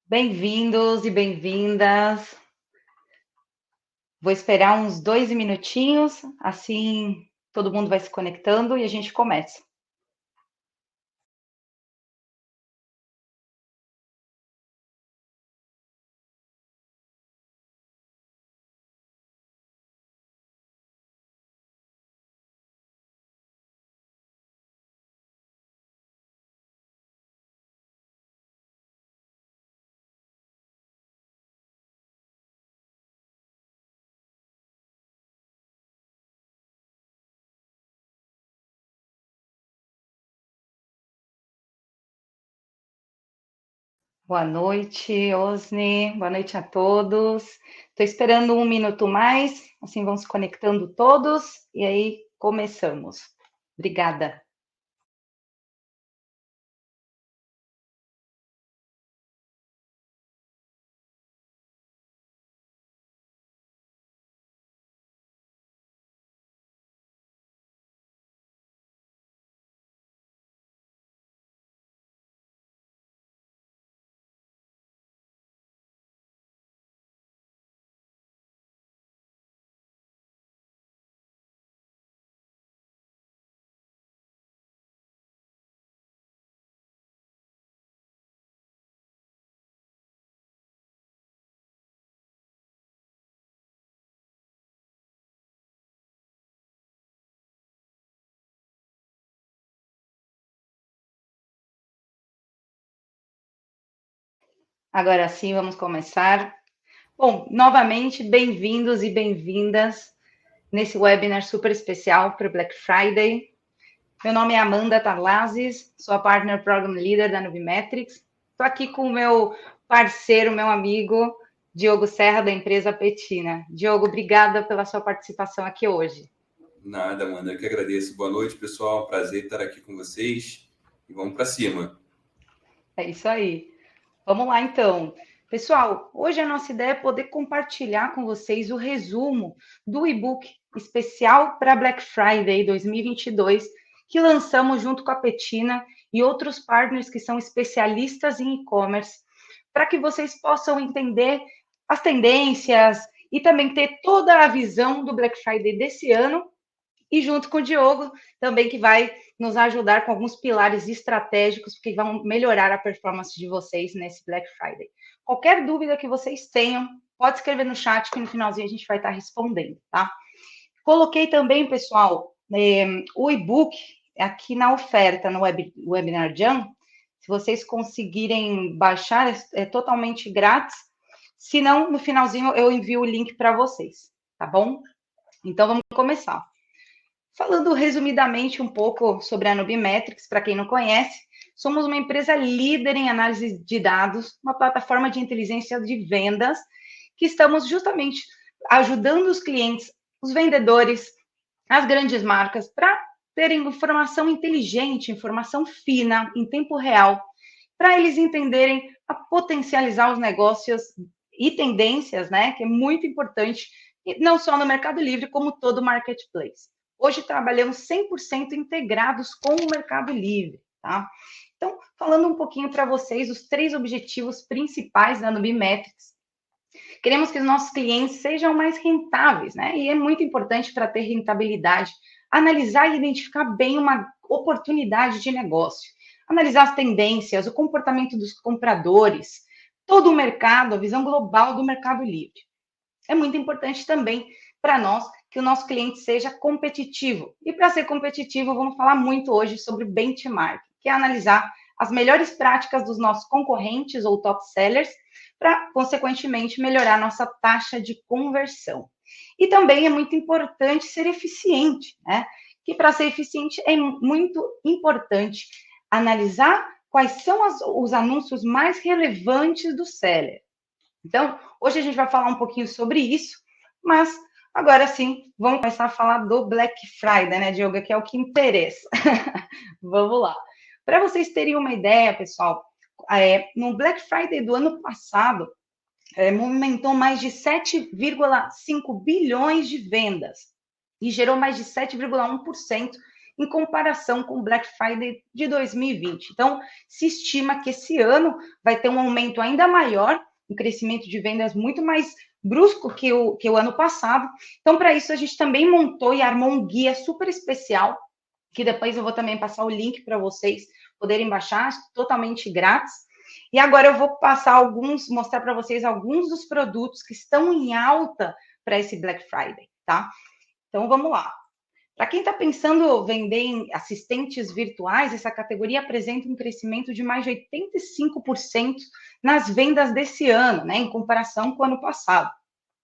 Bem-vindos e bem-vindas. Vou esperar uns 2 minutinhos, assim todo mundo vai se conectando e a gente começa. Boa noite, Osni. Boa noite a todos. Estou esperando 1 minuto mais, assim vão se conectando todos e aí começamos. Obrigada. Agora sim, vamos começar. Bom, novamente, bem-vindos e bem-vindas nesse webinar super especial para o Black Friday. Meu nome é Amanda Tarlazes, sou a Partner Program Leader da Nubimetrics. Estou aqui com o meu parceiro, meu amigo, Diogo Serra, da empresa Petina. Diogo, obrigada pela sua participação aqui hoje. Nada, Amanda, eu que agradeço. Boa noite, pessoal. Prazer estar aqui com vocês. E vamos para cima. É isso aí. Vamos lá, então. Pessoal, hoje a nossa ideia é poder compartilhar com vocês o resumo do e-book especial para Black Friday 2022, que lançamos junto com a Petina e outros partners que são especialistas em e-commerce, para que vocês possam entender as tendências e também ter toda a visão do Black Friday desse ano e junto com o Diogo, também que vai nos ajudar com alguns pilares estratégicos que vão melhorar a performance de vocês nesse Black Friday. Qualquer dúvida que vocês tenham, pode escrever no chat que no finalzinho a gente vai estar respondendo, tá? Coloquei também, pessoal, o e-book aqui na oferta no Webinar Jam. Se vocês conseguirem baixar, é totalmente grátis. Se não, no finalzinho eu envio o link para vocês, tá bom? Então vamos começar. Falando resumidamente um pouco sobre a Nubimetrics, para quem não conhece, somos uma empresa líder em análise de dados, uma plataforma de inteligência de vendas, que estamos justamente ajudando os clientes, os vendedores, as grandes marcas, para terem informação inteligente, informação fina, em tempo real, para eles entenderem a potencializar os negócios e tendências, né, que é muito importante, não só no Mercado Livre, como todo marketplace. Hoje trabalhamos 100% integrados com o Mercado Livre, tá? Então, falando um pouquinho para vocês, os 3 objetivos principais da Nubimetrics. Queremos que os nossos clientes sejam mais rentáveis, né? E é muito importante para ter rentabilidade, analisar e identificar bem uma oportunidade de negócio, analisar as tendências, o comportamento dos compradores, todo o mercado, a visão global do Mercado Livre. É muito importante também para nós que o nosso cliente seja competitivo. E para ser competitivo, vamos falar muito hoje sobre benchmark, que é analisar as melhores práticas dos nossos concorrentes ou top sellers, para, consequentemente, melhorar nossa taxa de conversão. E também é muito importante ser eficiente, né? Que para ser eficiente é muito importante analisar quais são os anúncios mais relevantes do seller. Então, hoje a gente vai falar um pouquinho sobre isso, mas agora sim, vamos começar a falar do Black Friday, né, Diogo, que é o que interessa. Vamos lá. Para vocês terem uma ideia, pessoal, no Black Friday do ano passado, movimentou mais de 7,5 bilhões de vendas e gerou mais de 7,1% em comparação com o Black Friday de 2020. Então, se estima que esse ano vai ter um aumento ainda maior, um crescimento de vendas muito mais brusco que o ano passado. Então, para isso, a gente também montou e armou um guia super especial, que depois eu vou também passar o link para vocês poderem baixar, totalmente grátis. E agora eu vou mostrar para vocês alguns dos produtos que estão em alta para esse Black Friday, tá? Então, vamos lá. Para quem está pensando em vender em assistentes virtuais, essa categoria apresenta um crescimento de mais de 85% nas vendas desse ano, né, em comparação com o ano passado.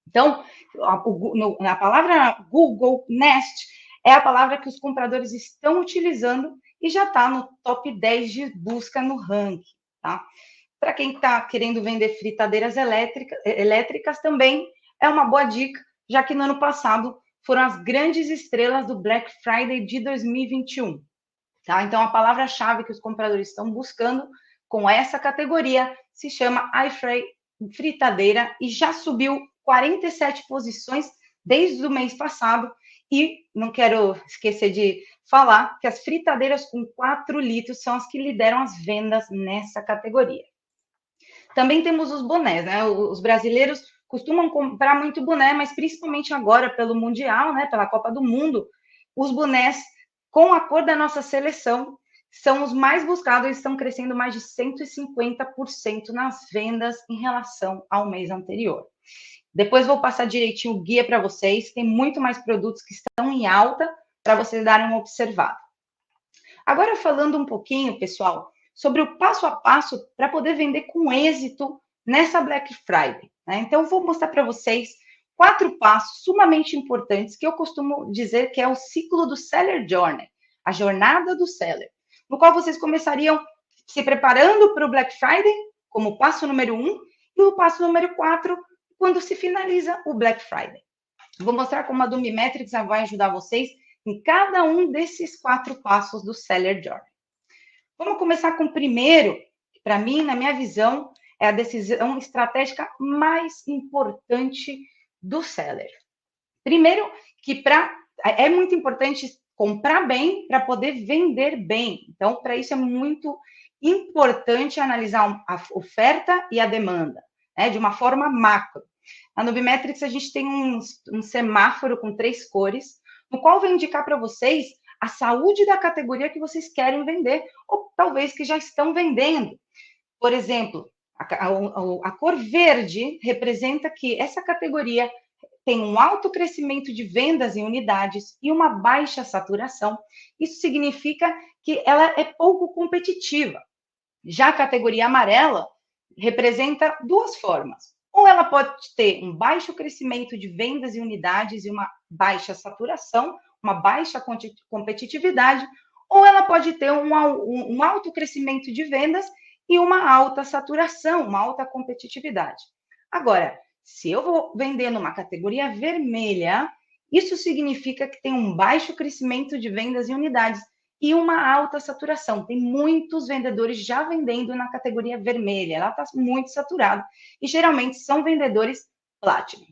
Então, a palavra Google Nest é a palavra que os compradores estão utilizando e já está no top 10 de busca no ranking, tá? Para quem está querendo vender fritadeiras elétricas também é uma boa dica, já que no ano passado foram as grandes estrelas do Black Friday de 2021. Tá? Então, a palavra-chave que os compradores estão buscando com essa categoria se chama iFry fritadeira e já subiu 47 posições desde o mês passado. E não quero esquecer de falar que as fritadeiras com 4 litros são as que lideram as vendas nessa categoria. Também temos os bonés, né? Os brasileiros costumam comprar muito boné, mas principalmente agora pelo Mundial, né? Pela Copa do Mundo, os bonés com a cor da nossa seleção são os mais buscados, eles estão crescendo mais de 150% nas vendas em relação ao mês anterior. Depois vou passar direitinho o guia para vocês, tem muito mais produtos que estão em alta para vocês darem uma observada. Agora falando um pouquinho, pessoal, sobre o passo a passo para poder vender com êxito nessa Black Friday, né? Então, vou mostrar para vocês 4 passos sumamente importantes que eu costumo dizer que é o ciclo do Seller Journey, a jornada do seller, no qual vocês começariam se preparando para o Black Friday, como o passo número 1, e o passo número 4, quando se finaliza o Black Friday. Vou mostrar como a Dumimetrics vai ajudar vocês em cada um desses 4 passos do Seller Journey. Vamos começar com o primeiro, que para mim, na minha visão, é a decisão estratégica mais importante do seller. Primeiro, que é muito importante comprar bem para poder vender bem. Então, para isso é muito importante analisar a oferta e a demanda, né, de uma forma macro. Na Nubimetrics, a gente tem um semáforo com 3 cores, no qual vai indicar para vocês a saúde da categoria que vocês querem vender, ou talvez que já estão vendendo. Por exemplo, a cor verde representa que essa categoria tem um alto crescimento de vendas em unidades e uma baixa saturação. Isso significa que ela é pouco competitiva. Já a categoria amarela representa 2 formas. Ou ela pode ter um baixo crescimento de vendas em unidades e uma baixa saturação, uma baixa competitividade, ou ela pode ter um alto crescimento de vendas e uma alta saturação, uma alta competitividade. Agora, se eu vou vender numa categoria vermelha, isso significa que tem um baixo crescimento de vendas em unidades e uma alta saturação. Tem muitos vendedores já vendendo na categoria vermelha, ela está muito saturada. E geralmente são vendedores Platinum.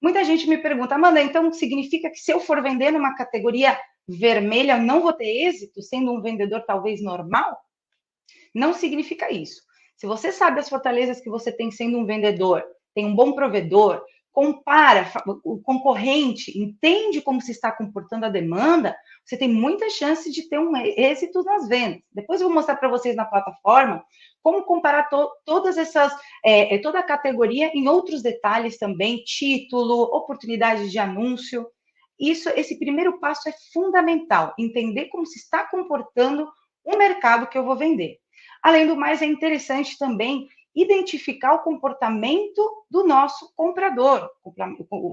Muita gente me pergunta, Amanda, então significa que se eu for vender numa categoria vermelha, eu não vou ter êxito, sendo um vendedor talvez normal? Não significa isso. Se você sabe as fortalezas que você tem sendo um vendedor, tem um bom provedor, compara o concorrente, entende como se está comportando a demanda, você tem muita chance de ter um êxito nas vendas. Depois eu vou mostrar para vocês na plataforma como comparar todas essas, toda a categoria em outros detalhes também, título, oportunidades de anúncio. Esse primeiro passo é fundamental, entender como se está comportando o mercado que eu vou vender. Além do mais, é interessante também identificar o comportamento do nosso comprador,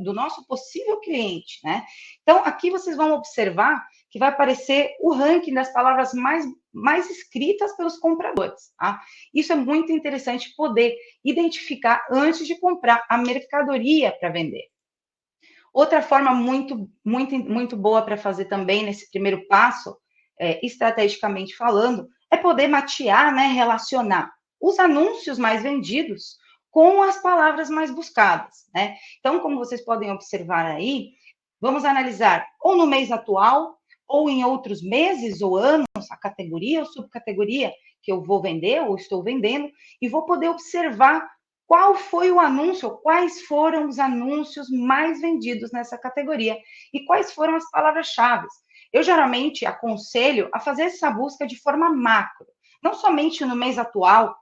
do nosso possível cliente, né? Então, aqui vocês vão observar que vai aparecer o ranking das palavras mais escritas pelos compradores, tá? Isso é muito interessante poder identificar antes de comprar a mercadoria para vender. Outra forma muito boa para fazer também nesse primeiro passo, estrategicamente falando, é poder matear, né, relacionar os anúncios mais vendidos com as palavras mais buscadas, né? Então, como vocês podem observar aí, vamos analisar ou no mês atual, ou em outros meses ou anos, a categoria ou subcategoria que eu vou vender ou estou vendendo, e vou poder observar qual foi o anúncio, quais foram os anúncios mais vendidos nessa categoria e quais foram as palavras-chave. Eu geralmente aconselho a fazer essa busca de forma macro, não somente no mês atual,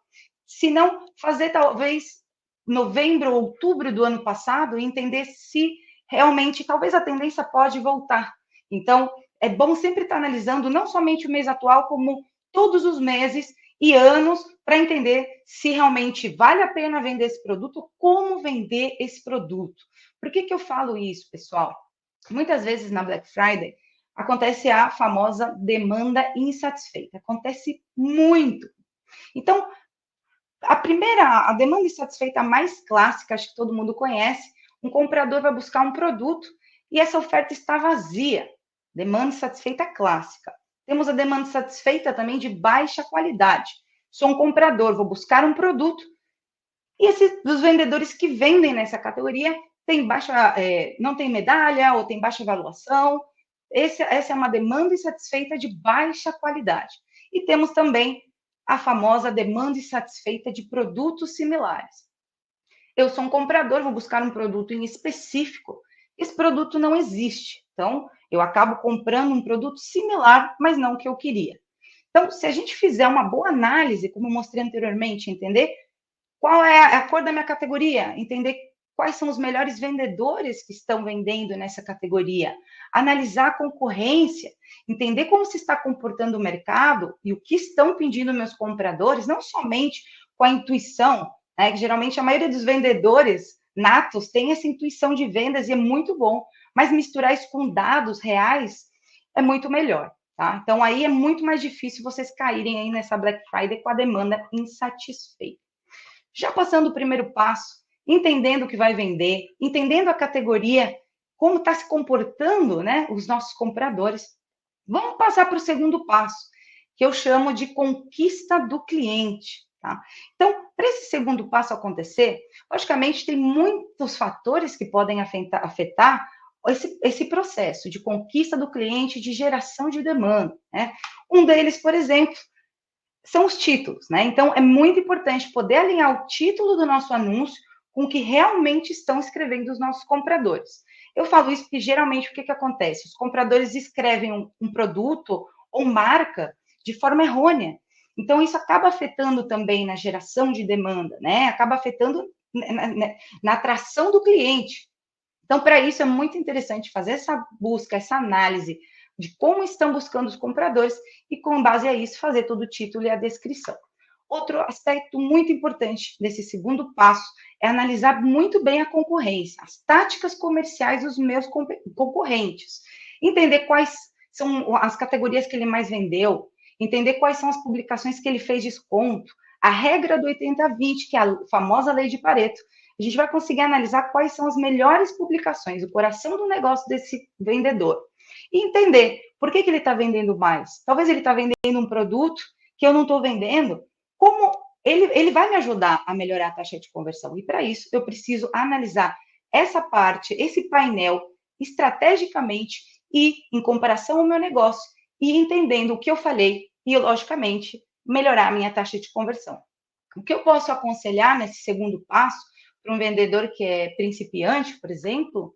senão fazer talvez novembro ou outubro do ano passado e entender se realmente talvez a tendência pode voltar. Então, é bom sempre estar analisando não somente o mês atual, como todos os meses e anos para entender se realmente vale a pena vender esse produto, como vender esse produto. Por que eu falo isso, pessoal? Muitas vezes na Black Friday acontece a famosa demanda insatisfeita. Acontece muito. Então, a demanda insatisfeita mais clássica, acho que todo mundo conhece, um comprador vai buscar um produto e essa oferta está vazia. Demanda insatisfeita clássica. Temos a demanda insatisfeita também de baixa qualidade. Sou um comprador, vou buscar um produto e dos vendedores que vendem nessa categoria não tem medalha ou tem baixa avaliação. Essa é uma demanda insatisfeita de baixa qualidade. E temos também a famosa demanda insatisfeita de produtos similares. Eu sou um comprador, vou buscar um produto em específico. Esse produto não existe. Então, eu acabo comprando um produto similar, mas não o que eu queria. Então, se a gente fizer uma boa análise, como eu mostrei anteriormente, entender qual é a cor da minha categoria, entender quais são os melhores vendedores que estão vendendo nessa categoria, analisar a concorrência, entender como se está comportando o mercado e o que estão pedindo meus compradores, não somente com a intuição, né, que geralmente a maioria dos vendedores natos tem essa intuição de vendas e é muito bom, mas misturar isso com dados reais é muito melhor, tá? Então, aí é muito mais difícil vocês caírem aí nessa Black Friday com a demanda insatisfeita. Já passando o primeiro passo, entendendo o que vai vender, entendendo a categoria, como está se comportando, né, os nossos compradores, vamos passar para o segundo passo, que eu chamo de conquista do cliente. Tá? Então, para esse segundo passo acontecer, logicamente, tem muitos fatores que podem afetar esse processo de conquista do cliente, de geração de demanda. Né? Um deles, por exemplo, são os títulos, né? Então, é muito importante poder alinhar o título do nosso anúncio com o que realmente estão escrevendo os nossos compradores. Eu falo isso porque, geralmente, o que acontece? Os compradores escrevem um produto ou marca de forma errônea. Então, isso acaba afetando também na geração de demanda, né? Acaba afetando na atração do cliente. Então, para isso, é muito interessante fazer essa busca, essa análise de como estão buscando os compradores e, com base a isso, fazer todo o título e a descrição. Outro aspecto muito importante desse segundo passo é analisar muito bem a concorrência, as táticas comerciais dos meus concorrentes, entender quais são as categorias que ele mais vendeu, entender quais são as publicações que ele fez desconto, a regra do 80-20, que é a famosa lei de Pareto. A gente vai conseguir analisar quais são as melhores publicações, o coração do negócio desse vendedor. E entender por que ele está vendendo mais. Talvez ele está vendendo um produto que eu não estou vendendo. Como ele vai me ajudar a melhorar a taxa de conversão. E para isso, eu preciso analisar essa parte, esse painel, estrategicamente e em comparação ao meu negócio, e entendendo o que eu falei e, logicamente, melhorar a minha taxa de conversão. O que eu posso aconselhar nesse segundo passo para um vendedor que é principiante, por exemplo,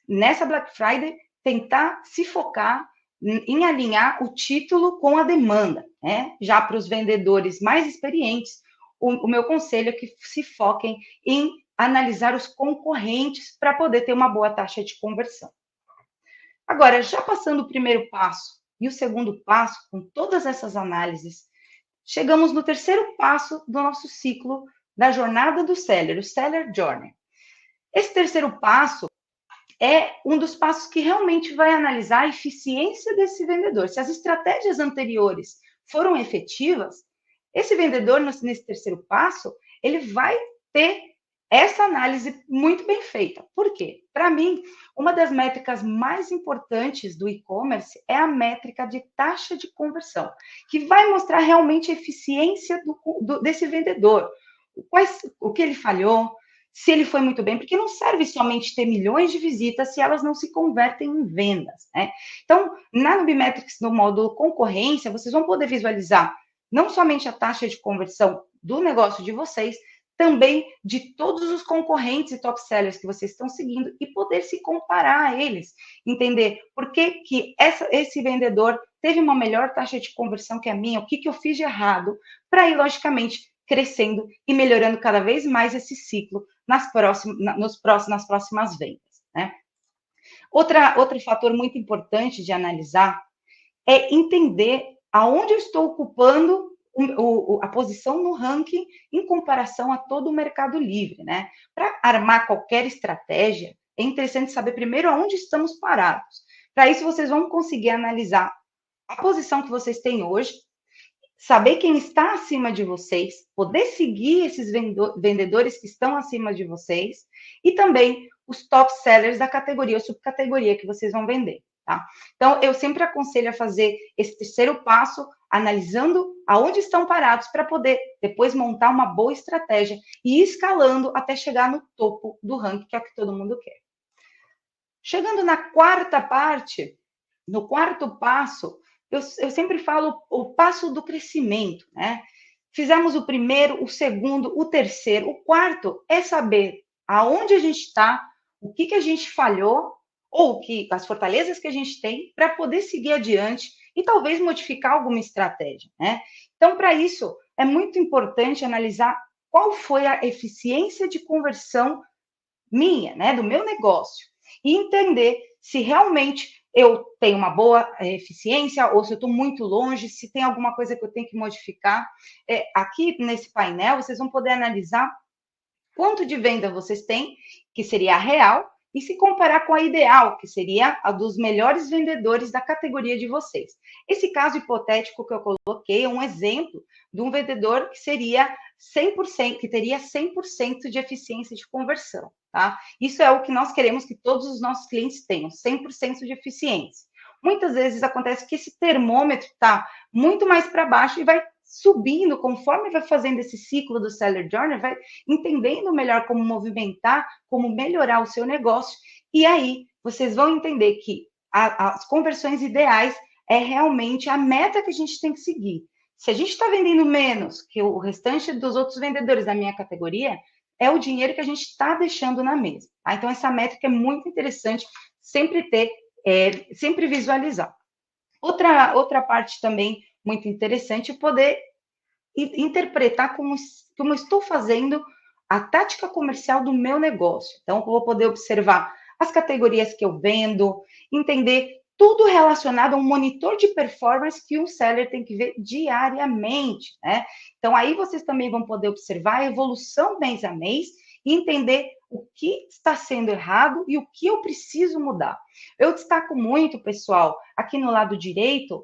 nessa Black Friday, tentar se focar em alinhar o título com a demanda, né? Já para os vendedores mais experientes, o meu conselho é que se foquem em analisar os concorrentes para poder ter uma boa taxa de conversão. Agora, já passando o primeiro passo e o segundo passo, com todas essas análises, chegamos no terceiro passo do nosso ciclo da jornada do seller, o Seller Journey. Esse terceiro passo é um dos passos que realmente vai analisar a eficiência desse vendedor. Se as estratégias anteriores foram efetivas, esse vendedor, nesse terceiro passo, ele vai ter essa análise muito bem feita. Por quê? Para mim, uma das métricas mais importantes do e-commerce é a métrica de taxa de conversão, que vai mostrar realmente a eficiência desse vendedor. O que ele falhou, se ele foi muito bem, porque não serve somente ter milhões de visitas se elas não se convertem em vendas, né? Então, na Nubimetrics, no módulo concorrência, vocês vão poder visualizar não somente a taxa de conversão do negócio de vocês, também de todos os concorrentes e top sellers que vocês estão seguindo e poder se comparar a eles, entender por que esse vendedor teve uma melhor taxa de conversão que a minha, o que eu fiz de errado, para ir, logicamente, crescendo e melhorando cada vez mais esse ciclo nas próximas vendas, né? Outro fator muito importante de analisar é entender aonde eu estou ocupando a posição no ranking em comparação a todo o mercado livre, né? Para armar qualquer estratégia, é interessante saber primeiro aonde estamos parados. Para isso, vocês vão conseguir analisar a posição que vocês têm hoje, saber quem está acima de vocês, poder seguir esses vendedores que estão acima de vocês e também os top sellers da categoria ou subcategoria que vocês vão vender, tá? Então, eu sempre aconselho a fazer esse terceiro passo, analisando aonde estão parados para poder depois montar uma boa estratégia e ir escalando até chegar no topo do ranking, que é o que todo mundo quer. Chegando na quarta parte, no quarto passo, eu sempre falo o passo do crescimento, né? Fizemos o primeiro, o segundo, o terceiro. O quarto é saber aonde a gente está, o que a gente falhou, ou as fortalezas que a gente tem, para poder seguir adiante e talvez modificar alguma estratégia, né? Então, para isso, é muito importante analisar qual foi a eficiência de conversão minha, né, do meu negócio, e entender se realmente eu tenho uma boa eficiência ou se eu estou muito longe, se tem alguma coisa que eu tenho que modificar. Aqui nesse painel, vocês vão poder analisar quanto de venda vocês têm, que seria a real, e se comparar com a ideal, que seria a dos melhores vendedores da categoria de vocês. Esse caso hipotético que eu coloquei é um exemplo de um vendedor que seria 100%, que teria 100% de eficiência de conversão, tá? Isso é o que nós queremos que todos os nossos clientes tenham, 100% de eficiência. Muitas vezes acontece que esse termômetro está muito mais para baixo e vai subindo, conforme vai fazendo esse ciclo do Seller Journey, vai entendendo melhor como movimentar, como melhorar o seu negócio, e aí vocês vão entender que as conversões ideais é realmente a meta que a gente tem que seguir. Se a gente está vendendo menos que o restante dos outros vendedores da minha categoria, é o dinheiro que a gente está deixando na mesa. Tá? Então, essa métrica é muito interessante sempre ter, sempre visualizar. Outra parte também muito interessante é poder interpretar como estou fazendo a tática comercial do meu negócio. Então, eu vou poder observar as categorias que eu vendo, entender tudo relacionado a um monitor de performance que um seller tem que ver diariamente, né? Então, aí vocês também vão poder observar a evolução mês a mês e entender o que está sendo errado e o que eu preciso mudar. Eu destaco muito, pessoal, aqui no lado direito,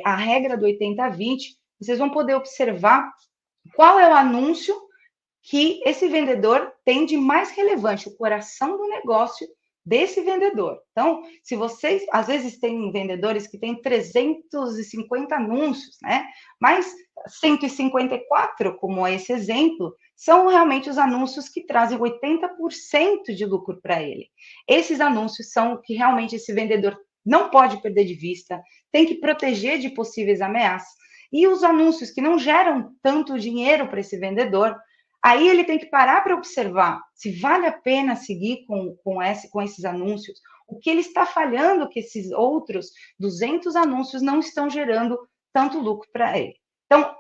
a regra do 80-20, vocês vão poder observar qual é o anúncio que esse vendedor tem de mais relevante, o coração do negócio desse vendedor. Então, se vocês, às vezes, tem vendedores que têm 350 anúncios, né? Mas 154, como esse exemplo, são realmente os anúncios que trazem 80% de lucro para ele. Esses anúncios são o que realmente esse vendedor não pode perder de vista, tem que proteger de possíveis ameaças. E os anúncios que não geram tanto dinheiro para esse vendedor, aí ele tem que parar para observar se vale a pena seguir com esses anúncios, o que ele está falhando que esses outros 200 anúncios não estão gerando tanto lucro para ele. Então,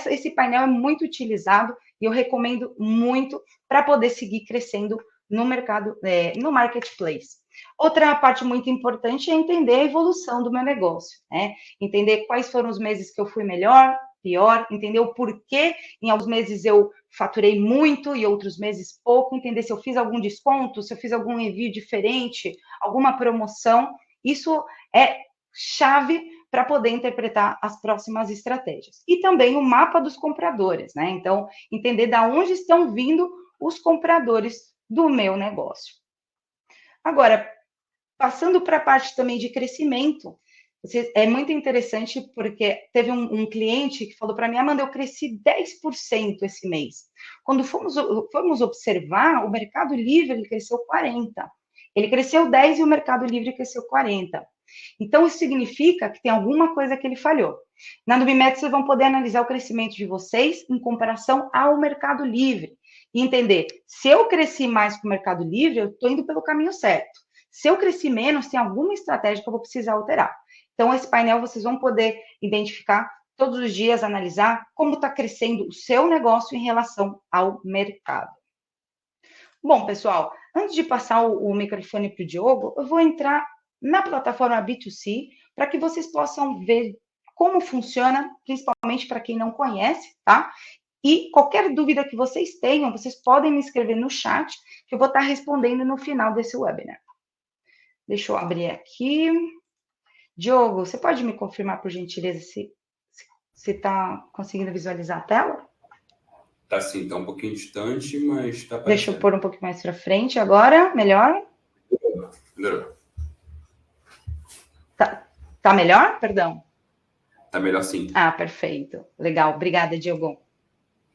esse painel é muito utilizado e eu recomendo muito para poder seguir crescendo no mercado, no marketplace. Outra parte muito importante é entender a evolução do meu negócio, né? Entender quais foram os meses que eu fui melhor, pior, entender o porquê em alguns meses eu faturei muito e outros meses pouco, entender se eu fiz algum desconto, se eu fiz algum envio diferente, alguma promoção. Isso é chave para poder interpretar as próximas estratégias. E também o mapa dos compradores, né? Então, entender de onde estão vindo os compradores do meu negócio. Agora, passando para a parte também de crescimento, É muito interessante porque teve um cliente que falou para mim, Amanda, eu cresci 10% esse mês. Quando fomos observar, o Mercado Livre ele cresceu 40%. Ele cresceu 10% e o Mercado Livre cresceu 40%. Então, isso significa que tem alguma coisa que ele falhou. Na Nubimet, vocês vão poder analisar o crescimento de vocês em comparação ao Mercado Livre. E entender, se eu cresci mais que o Mercado Livre, eu estou indo pelo caminho certo. Se eu cresci menos, tem alguma estratégia que eu vou precisar alterar. Então, esse painel vocês vão poder identificar todos os dias, analisar como está crescendo o seu negócio em relação ao mercado. Bom, pessoal, antes de passar o microfone para o Diogo, eu vou entrar na plataforma B2C para que vocês possam ver como funciona, principalmente para quem não conhece, tá? E qualquer dúvida que vocês tenham, vocês podem me escrever no chat, que eu vou estar respondendo no final desse webinar. Deixa eu abrir aqui. Diogo, você pode me confirmar, por gentileza, se está conseguindo visualizar a tela? Tá sim, está um pouquinho distante, mas está aparecendo. Deixa eu pôr um pouquinho mais para frente agora. Melhor? Melhorou. Tá melhor? Perdão. Tá melhor sim. Ah, perfeito. Legal. Obrigada, Diogo.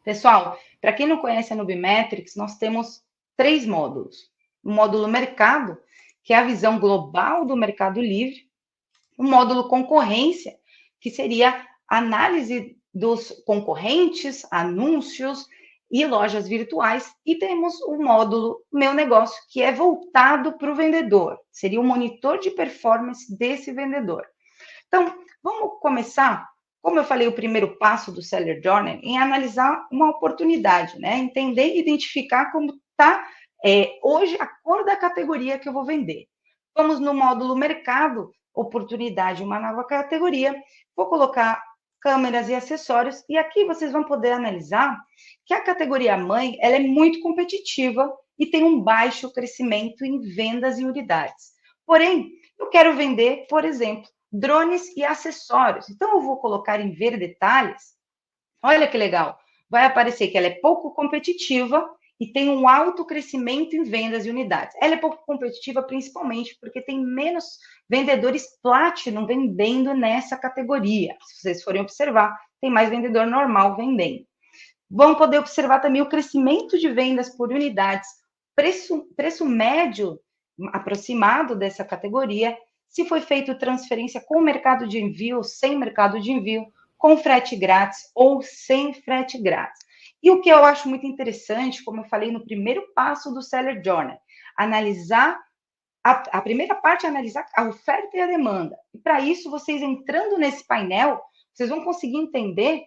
Pessoal, para quem não conhece a Nubimetrics, nós temos 3 módulos. O módulo mercado, que é a visão global do Mercado Livre. O módulo concorrência, que seria a análise dos concorrentes, anúncios e lojas virtuais. E temos o módulo meu negócio, que é voltado para o vendedor. Seria o monitor de performance desse vendedor. Então, vamos começar, como eu falei, o primeiro passo do Seller Journey, em analisar uma oportunidade, né? Entender e identificar como está hoje a cor da categoria que eu vou vender. Vamos no módulo mercado, oportunidade, uma nova categoria. Vou colocar câmeras e acessórios, e aqui vocês vão poder analisar que a categoria mãe, ela é muito competitiva e tem um baixo crescimento em vendas e unidades. Porém, eu quero vender, por exemplo, drones e acessórios. Então, eu vou colocar em ver detalhes. Olha que legal. Vai aparecer que ela é pouco competitiva e tem um alto crescimento em vendas e unidades. Ela é pouco competitiva principalmente porque tem menos vendedores Platinum vendendo nessa categoria. Se vocês forem observar, tem mais vendedor normal vendendo. Vão poder observar também o crescimento de vendas por unidades, preço médio aproximado dessa categoria, se foi feito transferência com mercado de envio, sem mercado de envio, com frete grátis ou sem frete grátis. E o que eu acho muito interessante, como eu falei no primeiro passo do Seller Journey, analisar, a primeira parte é analisar a oferta e a demanda. E para isso, vocês entrando nesse painel, vocês vão conseguir entender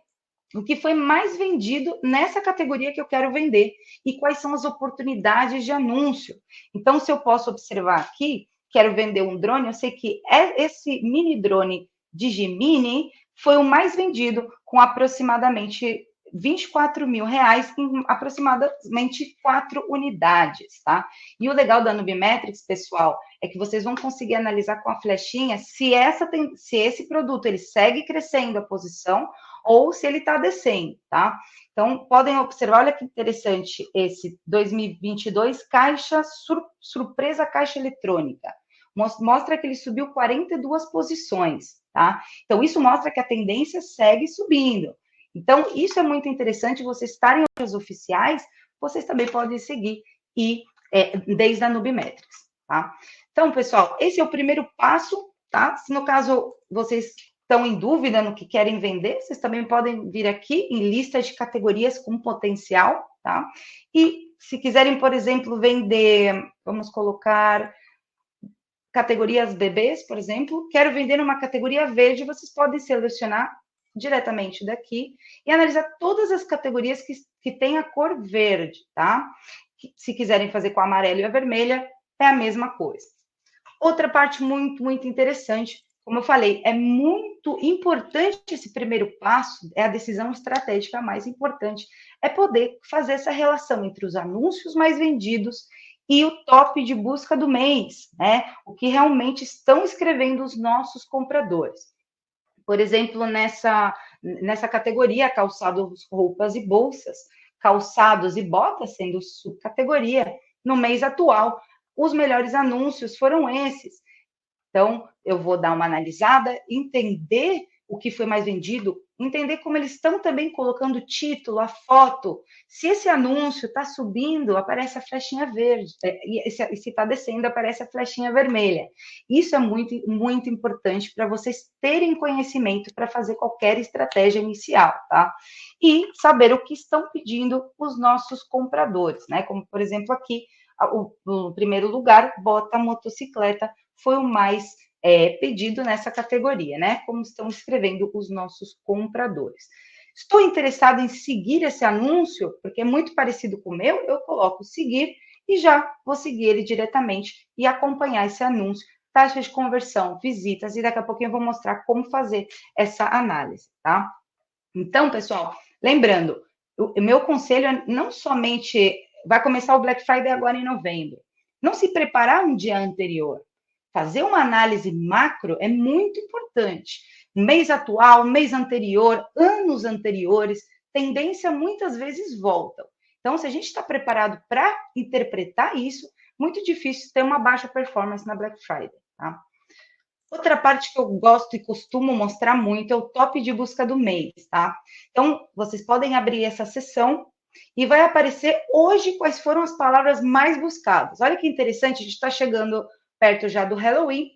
o que foi mais vendido nessa categoria que eu quero vender e quais são as oportunidades de anúncio. Então, se eu posso observar aqui, quero vender um drone, eu sei que esse mini drone Digimini foi o mais vendido, com aproximadamente R$24 mil em aproximadamente 4 unidades, tá? E o legal da Nubimetrics, pessoal, é que vocês vão conseguir analisar com a flechinha se esse produto ele segue crescendo a posição ou se ele está descendo, tá? Então, podem observar, olha que interessante esse 2022, surpresa caixa eletrônica. Mostra que ele subiu 42 posições, tá? Então, isso mostra que a tendência segue subindo. Então, isso é muito interessante, vocês estarem em lojas oficiais, vocês também podem seguir desde a Nubimetrics, tá? Então, pessoal, esse é o primeiro passo, tá? Se no caso vocês estão em dúvida no que querem vender, vocês também podem vir aqui em lista de categorias com potencial, tá? E se quiserem, por exemplo, vender, vamos colocar categorias bebês, por exemplo, quero vender uma categoria verde, vocês podem selecionar diretamente daqui e analisar todas as categorias que têm a cor verde, tá? Se quiserem fazer com a amarela e a vermelha, é a mesma coisa. Outra parte muito, muito interessante, como eu falei, é muito importante esse primeiro passo, é a decisão estratégica mais importante, é poder fazer essa relação entre os anúncios mais vendidos e o top de busca do mês, né? O que realmente estão escrevendo os nossos compradores. Por exemplo, nessa categoria, calçados, roupas e bolsas, calçados e botas sendo subcategoria, no mês atual, os melhores anúncios foram esses. Então, eu vou dar uma analisada, entender o que foi mais vendido, entender como eles estão também colocando o título, a foto. Se esse anúncio está subindo, aparece a flechinha verde, e se está descendo, aparece a flechinha vermelha. Isso é muito, muito importante para vocês terem conhecimento para fazer qualquer estratégia inicial, tá? E saber o que estão pedindo os nossos compradores, né? Como, por exemplo, aqui, no primeiro lugar, bota motocicleta foi o mais pedido nessa categoria, né? Como estão escrevendo os nossos compradores. Estou interessado em seguir esse anúncio, porque é muito parecido com o meu, eu coloco seguir e já vou seguir ele diretamente e acompanhar esse anúncio, taxa de conversão, visitas, e daqui a pouquinho eu vou mostrar como fazer essa análise, tá? Então, pessoal, lembrando, o meu conselho é não somente vai começar o Black Friday agora em novembro, não se preparar um dia anterior. Fazer uma análise macro é muito importante. Mês atual, mês anterior, anos anteriores, tendência muitas vezes voltam. Então, se a gente está preparado para interpretar isso, muito difícil ter uma baixa performance na Black Friday, tá? Outra parte que eu gosto e costumo mostrar muito é o top de busca do mês, tá? Então, vocês podem abrir essa sessão e vai aparecer hoje quais foram as palavras mais buscadas. Olha que interessante, a gente está chegando perto já do Halloween,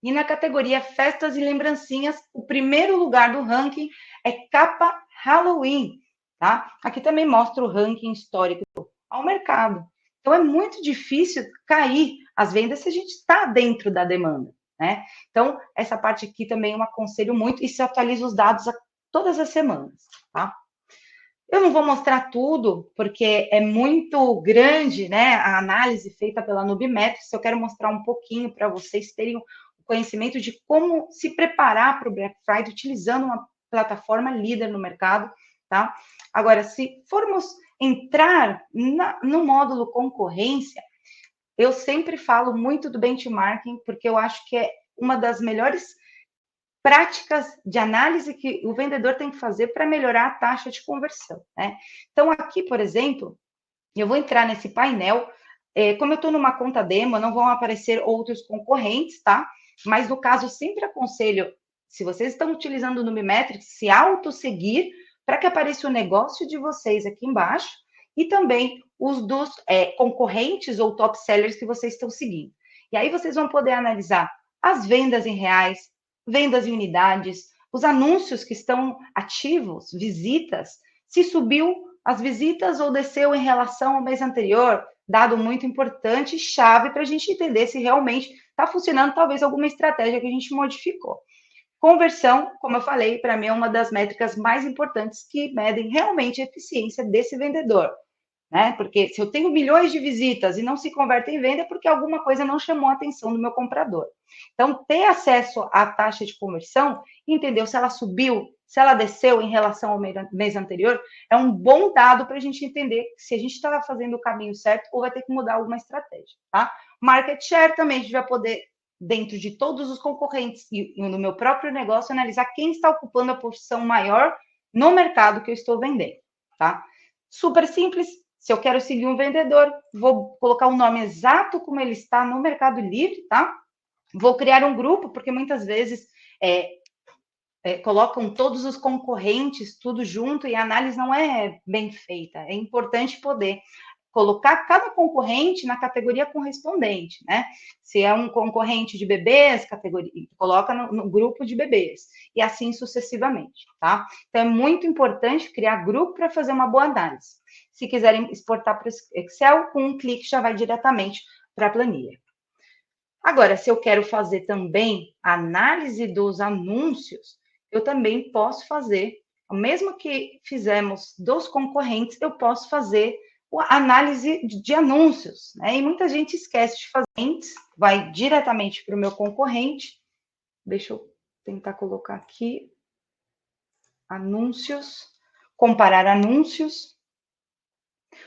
e na categoria Festas e Lembrancinhas, o primeiro lugar do ranking é capa Halloween, tá? Aqui também mostra o ranking histórico ao mercado. Então, é muito difícil cair as vendas se a gente está dentro da demanda, né? Então, essa parte aqui também eu aconselho muito e se atualiza os dados todas as semanas, tá? Eu não vou mostrar tudo, porque é muito grande, né, a análise feita pela Nubimetrics. Eu quero mostrar um pouquinho para vocês terem o conhecimento de como se preparar para o Black Friday utilizando uma plataforma líder no mercado, tá? Agora, se formos entrar no módulo concorrência, eu sempre falo muito do benchmarking, porque eu acho que é uma das melhores práticas de análise que o vendedor tem que fazer para melhorar a taxa de conversão, né? Então, aqui, por exemplo, eu vou entrar nesse painel, como eu estou numa conta demo, não vão aparecer outros concorrentes, tá? Mas, no caso, eu sempre aconselho, se vocês estão utilizando o Nubimetrics, se autosseguir para que apareça o negócio de vocês aqui embaixo e também os dos concorrentes ou top sellers que vocês estão seguindo. E aí vocês vão poder analisar as vendas em reais, vendas em unidades, os anúncios que estão ativos, visitas, se subiu as visitas ou desceu em relação ao mês anterior, dado muito importante, chave para a gente entender se realmente está funcionando, talvez alguma estratégia que a gente modificou. Conversão, como eu falei, para mim é uma das métricas mais importantes que medem realmente a eficiência desse vendedor, né? Porque se eu tenho milhões de visitas e não se converte em venda, é porque alguma coisa não chamou a atenção do meu comprador. Então, ter acesso à taxa de conversão, entender se ela subiu, se ela desceu em relação ao mês anterior, é um bom dado para a gente entender se a gente está fazendo o caminho certo ou vai ter que mudar alguma estratégia, tá? Market share também, a gente vai poder, dentro de todos os concorrentes e no meu próprio negócio, analisar quem está ocupando a posição maior no mercado que eu estou vendendo, tá? Super simples. Se eu quero seguir um vendedor, vou colocar o nome exato como ele está no Mercado Livre, tá? Vou criar um grupo, porque muitas vezes colocam todos os concorrentes tudo junto e a análise não é bem feita. É importante poder colocar cada concorrente na categoria correspondente, né? Se é um concorrente de bebês, categoria, coloca no grupo de bebês, e assim sucessivamente, tá? Então, é muito importante criar grupo para fazer uma boa análise. Se quiserem exportar para o Excel, com um clique já vai diretamente para a planilha. Agora, se eu quero fazer também análise dos anúncios, eu também posso fazer, mesmo que fizemos dos concorrentes, eu posso fazer a análise de anúncios, né? E muita gente esquece de fazer, vai diretamente para o meu concorrente. Deixa eu tentar colocar aqui. Anúncios, comparar anúncios.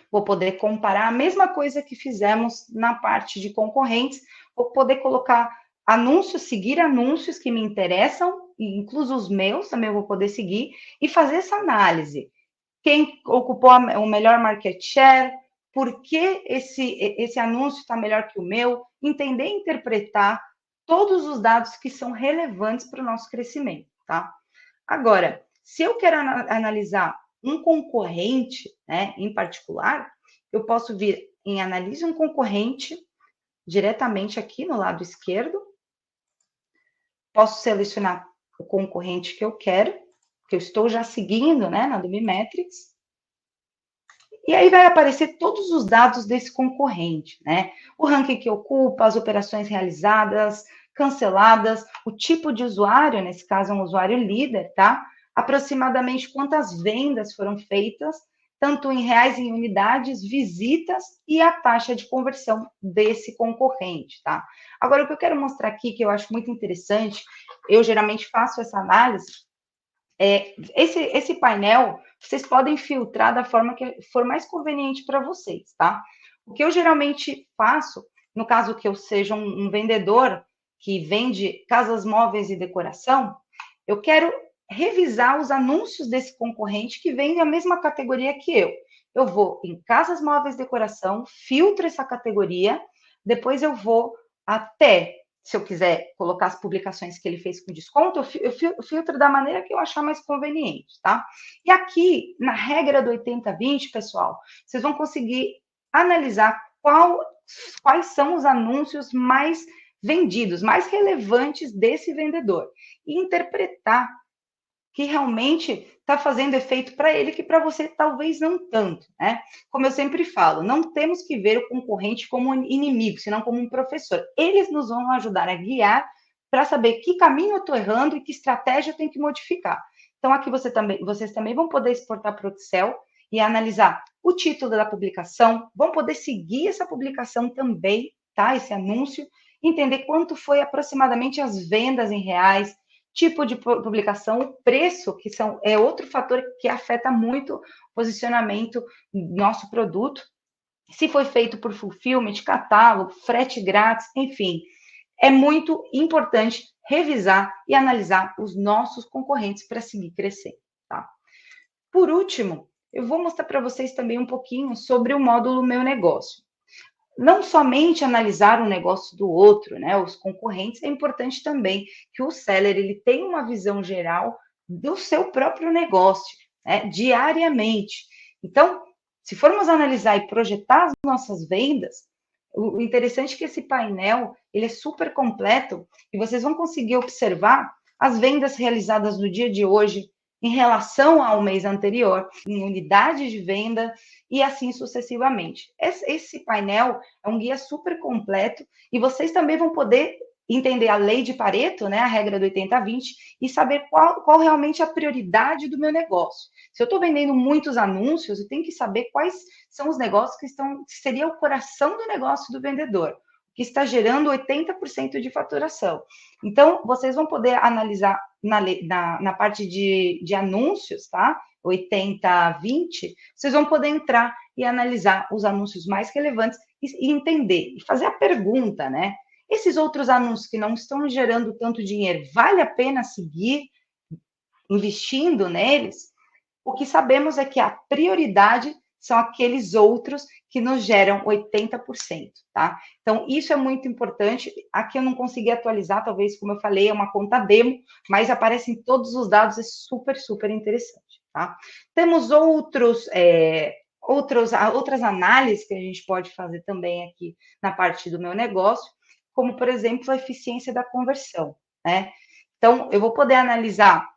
Vou poder comparar a mesma coisa que fizemos na parte de concorrentes, vou poder colocar anúncios, seguir anúncios que me interessam, incluso os meus também eu vou poder seguir, e fazer essa análise. Quem ocupou o melhor market share, por que esse anúncio está melhor que o meu, entender e interpretar todos os dados que são relevantes para o nosso crescimento, tá? Agora, se eu quero analisar um concorrente, né, em particular, eu posso vir em analise um concorrente diretamente aqui no lado esquerdo, posso selecionar o concorrente que eu quero, que eu estou já seguindo, né, na Domimetrics, e aí vai aparecer todos os dados desse concorrente, né? O ranking que ocupa, as operações realizadas, canceladas, o tipo de usuário, nesse caso é um usuário líder, tá? Aproximadamente quantas vendas foram feitas, tanto em reais, em unidades, visitas e a taxa de conversão desse concorrente, tá? Agora, o que eu quero mostrar aqui, que eu acho muito interessante, eu geralmente faço essa análise, esse painel, vocês podem filtrar da forma que for mais conveniente para vocês, tá? O que eu geralmente faço, no caso que eu seja um vendedor que vende casas móveis e decoração, eu quero revisar os anúncios desse concorrente que vende a mesma categoria que eu. Eu vou em casas móveis e decoração, filtro essa categoria, depois eu vou até, se eu quiser colocar as publicações que ele fez com desconto, eu filtro da maneira que eu achar mais conveniente, tá? E aqui, na regra do 80-20, pessoal, vocês vão conseguir analisar quais são os anúncios mais vendidos, mais relevantes desse vendedor. E interpretar que realmente está fazendo efeito para ele, que para você talvez não tanto, né? Como eu sempre falo, não temos que ver o concorrente como um inimigo, senão como um professor. Eles nos vão ajudar a guiar para saber que caminho eu estou errando e que estratégia eu tenho que modificar. Então, aqui vocês também vão poder exportar para o Excel e analisar o título da publicação, vão poder seguir essa publicação também, tá? Esse anúncio, entender quanto foi aproximadamente as vendas em reais, tipo de publicação, o preço, que é outro fator que afeta muito o posicionamento do nosso produto, se foi feito por fulfillment, catálogo, frete grátis, enfim, é muito importante revisar e analisar os nossos concorrentes para seguir crescendo, tá? Por último, eu vou mostrar para vocês também um pouquinho sobre o módulo Meu Negócio. Não somente analisar o negócio do outro, né, os concorrentes, é importante também que o seller ele tenha uma visão geral do seu próprio negócio, né, diariamente. Então, se formos analisar e projetar as nossas vendas, o interessante é que esse painel ele é super completo e vocês vão conseguir observar as vendas realizadas no dia de hoje em relação ao mês anterior, em unidade de venda e assim sucessivamente. Esse painel é um guia super completo e vocês também vão poder entender a lei de Pareto, né, a regra do 80-20, e saber qual realmente é a prioridade do meu negócio. Se eu estou vendendo muitos anúncios, eu tenho que saber quais são os negócios que seria o coração do negócio do vendedor, que está gerando 80% de faturação. Então, vocês vão poder analisar na parte de anúncios, tá? 80-20, vocês vão poder entrar e analisar os anúncios mais relevantes e entender, e fazer a pergunta, né? Esses outros anúncios que não estão gerando tanto dinheiro, vale a pena seguir investindo neles? O que sabemos é que a prioridade são aqueles outros que nos geram 80%, tá? Então, isso é muito importante. Aqui eu não consegui atualizar, talvez, como eu falei, é uma conta demo, mas aparecem todos os dados, é super, super interessante, tá? Temos outras análises que a gente pode fazer também aqui na parte do meu negócio, como, por exemplo, a eficiência da conversão, né? Então, eu vou poder analisar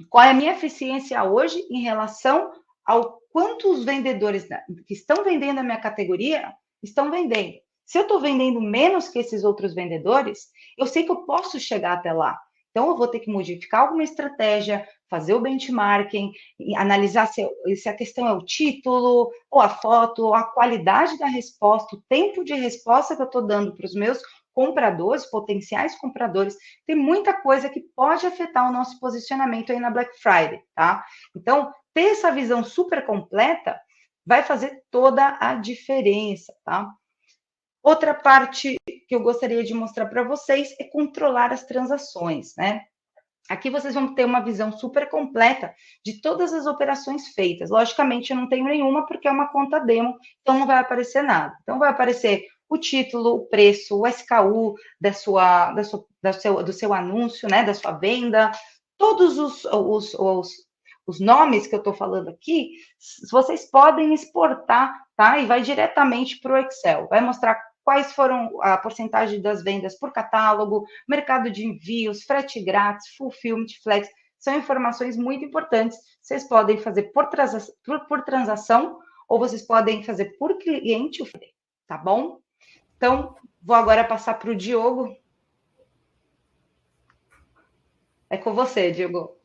qual é a minha eficiência hoje em relação ao quanto os vendedores que estão vendendo a minha categoria estão vendendo. Se eu estou vendendo menos que esses outros vendedores, eu sei que eu posso chegar até lá. Então, eu vou ter que modificar alguma estratégia, fazer o benchmarking, analisar se a questão é o título, ou a foto, ou a qualidade da resposta, o tempo de resposta que eu estou dando para os meus compradores, potenciais compradores. Tem muita coisa que pode afetar o nosso posicionamento aí na Black Friday, tá? Então, ter essa visão super completa vai fazer toda a diferença, tá? Outra parte que eu gostaria de mostrar para vocês é controlar as transações, né? Aqui vocês vão ter uma visão super completa de todas as operações feitas. Logicamente, eu não tenho nenhuma porque é uma conta demo, então não vai aparecer nada. Então, vai aparecer o título, o preço, o SKU do seu anúncio, né, da sua venda, todos os nomes que eu estou falando aqui, vocês podem exportar, tá? E vai diretamente para o Excel. Vai mostrar quais foram a porcentagem das vendas por catálogo, mercado de envios, frete grátis, fulfillment, flex. São informações muito importantes. Vocês podem fazer por transação ou vocês podem fazer por cliente, tá bom? Então, vou agora passar para o Diogo. É com você, Diogo.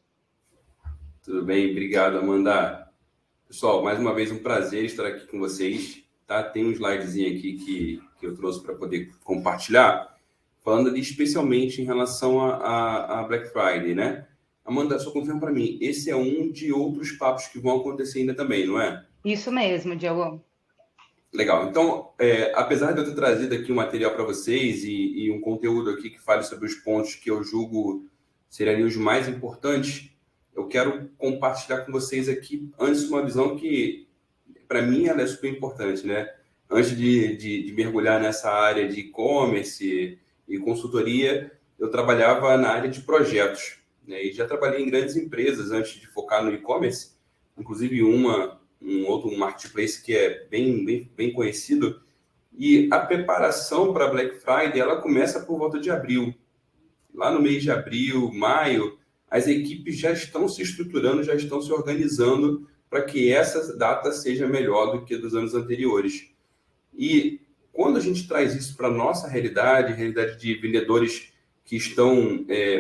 Tudo bem, obrigado, Amanda. Pessoal, mais uma vez um prazer estar aqui com vocês. Tá? Tem um slidezinho aqui que eu trouxe para poder compartilhar, falando ali especialmente em relação a Black Friday, né? Amanda, só confirma para mim, esse é um de outros papos que vão acontecer ainda também, não é? Isso mesmo, Diogo. Legal. Então, apesar de eu ter trazido aqui um material para vocês e um conteúdo aqui que fale sobre os pontos que eu julgo seriam os mais importantes, eu quero compartilhar com vocês aqui, antes, uma visão que, para mim, ela é super importante, né? Antes de mergulhar nessa área de e-commerce e consultoria, eu trabalhava na área de projetos, né? E já trabalhei em grandes empresas antes de focar no e-commerce, inclusive um outro marketplace que é bem conhecido. E a preparação para Black Friday, ela começa por volta de abril. Lá no mês de abril, maio, as equipes já estão se estruturando, já estão se organizando para que essa data seja melhor do que dos anos anteriores. E quando a gente traz isso para a nossa realidade de vendedores que estão,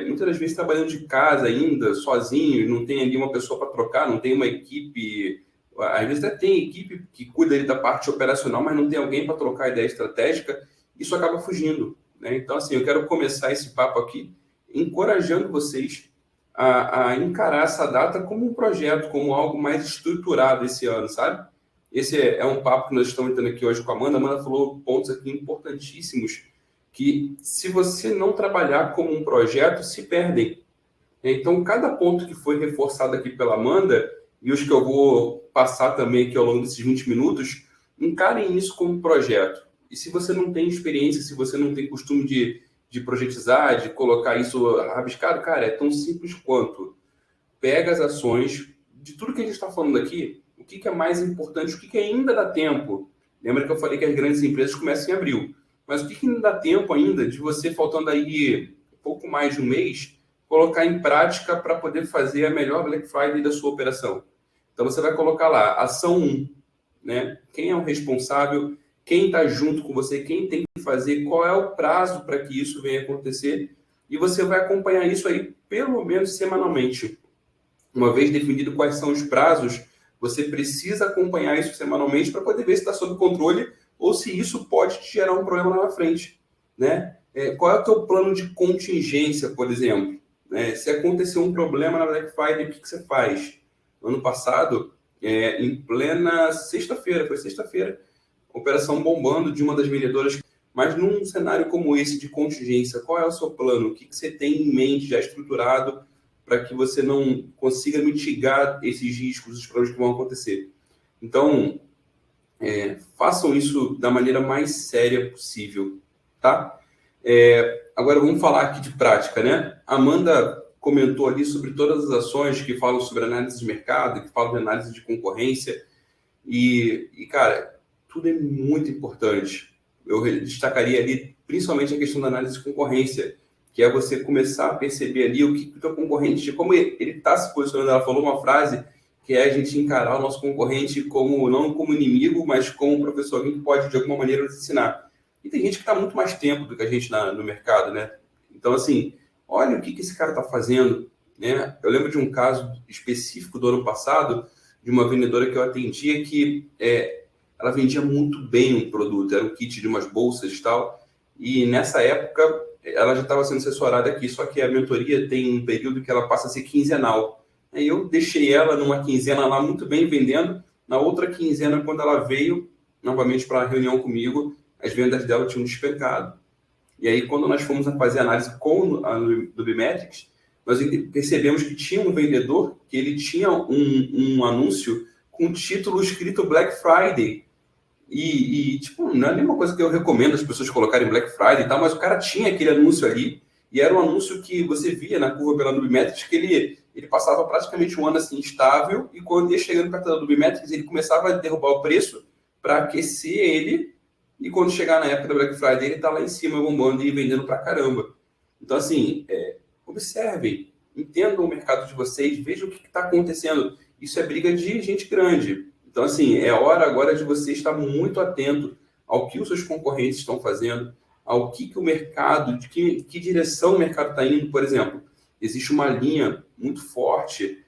muitas das vezes, trabalhando de casa ainda, sozinhos, não tem ali uma pessoa para trocar, não tem uma equipe, às vezes até tem equipe que cuida ali da parte operacional, mas não tem alguém para trocar a ideia estratégica, isso acaba fugindo, né? Então, assim, eu quero começar esse papo aqui encorajando vocês a encarar essa data como um projeto, como algo mais estruturado esse ano, sabe? Esse é um papo que nós estamos tendo aqui hoje com a Amanda. A Amanda falou pontos aqui importantíssimos que, se você não trabalhar como um projeto, se perdem. Então, cada ponto que foi reforçado aqui pela Amanda, e os que eu vou passar também aqui ao longo desses 20 minutos, encarem isso como um projeto. E se você não tem experiência, se você não tem costume de projetizar, de colocar isso rabiscado, cara, é tão simples quanto pega as ações de tudo que a gente está falando aqui, o que é mais importante, o que ainda dá tempo. Lembra que eu falei que as grandes empresas começam em abril, mas o que ainda dá tempo ainda de você, faltando aí pouco mais de um mês, colocar em prática para poder fazer a melhor Black Friday da sua operação. Então você vai colocar lá, ação 1, né? Quem é o responsável, quem está junto com você, quem tem que fazer, qual é o prazo para que isso venha acontecer, e você vai acompanhar isso aí pelo menos semanalmente. Uma vez definido quais são os prazos, você precisa acompanhar isso semanalmente para poder ver se está sob controle ou se isso pode te gerar um problema lá na frente, né? Qual é o teu plano de contingência, por exemplo? Se acontecer um problema na Black Friday, o que você faz? Ano passado, em plena sexta-feira, foi sexta-feira, operação bombando de uma das vendedoras, mas num cenário como esse de contingência, qual é o seu plano? O que você tem em mente já estruturado para que você não consiga mitigar esses riscos, os problemas que vão acontecer? Então, façam isso da maneira mais séria possível, tá? Agora vamos falar aqui de prática, né? A Amanda comentou ali sobre todas as ações que falam sobre análise de mercado, que falam de análise de concorrência, e cara, tudo é muito importante. Eu destacaria ali principalmente a questão da análise de concorrência, que é você começar a perceber ali o que o teu concorrente, como ele está se posicionando. Ela falou uma frase que é a gente encarar o nosso concorrente não como inimigo, mas como um professor, alguém que pode de alguma maneira nos ensinar. E tem gente que está muito mais tempo do que a gente no mercado, né? Então, assim, olha o que esse cara está fazendo, né? Eu lembro de um caso específico do ano passado, de uma vendedora que eu atendia que ela vendia muito bem um produto, era um kit de umas bolsas e tal, e nessa época ela já estava sendo assessorada aqui, só que a mentoria tem um período que ela passa a ser quinzenal. Aí eu deixei ela numa quinzena lá muito bem vendendo, na outra quinzena, quando ela veio novamente para a reunião comigo, as vendas dela tinham despencado. E aí, quando nós fomos a fazer a análise com a Nubimetrics, nós percebemos que tinha um vendedor que ele tinha um anúncio com título escrito Black Friday. Tipo, não é nenhuma coisa que eu recomendo as pessoas colocarem Black Friday e tal, mas o cara tinha aquele anúncio ali, e era um anúncio que você via na curva pela Nubimetrics que ele passava praticamente um ano assim estável, e quando ia chegando perto da Nubimetrics, ele começava a derrubar o preço para aquecer ele, e quando chegar na época da Black Friday, ele tá lá em cima bombando e vendendo pra caramba. Então, assim, observem, entendam o mercado de vocês, vejam o que está acontecendo. Isso é briga de gente grande. Então, assim, é hora agora de você estar muito atento ao que os seus concorrentes estão fazendo, ao que o mercado, de que direção o mercado está indo. Por exemplo, existe uma linha muito forte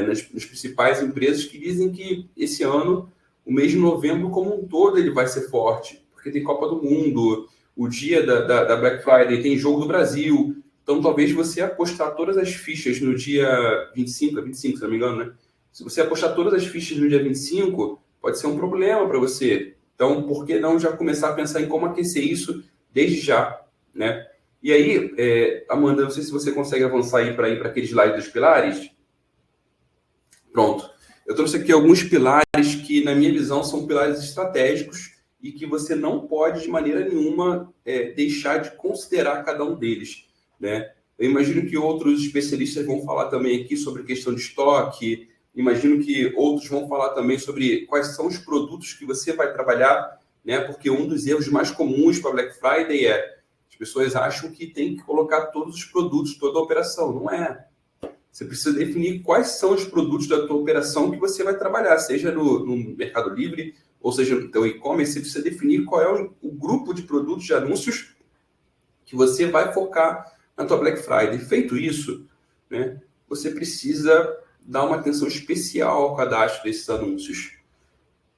nas principais empresas que dizem que esse ano, o mês de novembro como um todo, ele vai ser forte, porque tem Copa do Mundo, o dia da Black Friday, tem Jogo do Brasil. Então, talvez você apostar todas as fichas no dia 25, 25, se não me engano, né? Se você apostar todas as fichas no dia 25, pode ser um problema para você. Então, por que não já começar a pensar em como aquecer isso desde já, né? E aí, Amanda, não sei se você consegue avançar aí para ir para aquele slide dos pilares. Pronto. Eu trouxe aqui alguns pilares que, na minha visão, são pilares estratégicos e que você não pode, de maneira nenhuma, deixar de considerar cada um deles, né? Eu imagino que outros especialistas vão falar também aqui sobre questão de estoque, imagino que outros vão falar também sobre quais são os produtos que você vai trabalhar, né? Porque um dos erros mais comuns para Black Friday as pessoas acham que tem que colocar todos os produtos, toda a operação. Não é. Você precisa definir quais são os produtos da tua operação que você vai trabalhar, seja no Mercado Livre, ou seja no teu e-commerce. Você precisa definir qual é o grupo de produtos, de anúncios que você vai focar na tua Black Friday. Feito isso, né, você precisa dar uma atenção especial ao cadastro desses anúncios.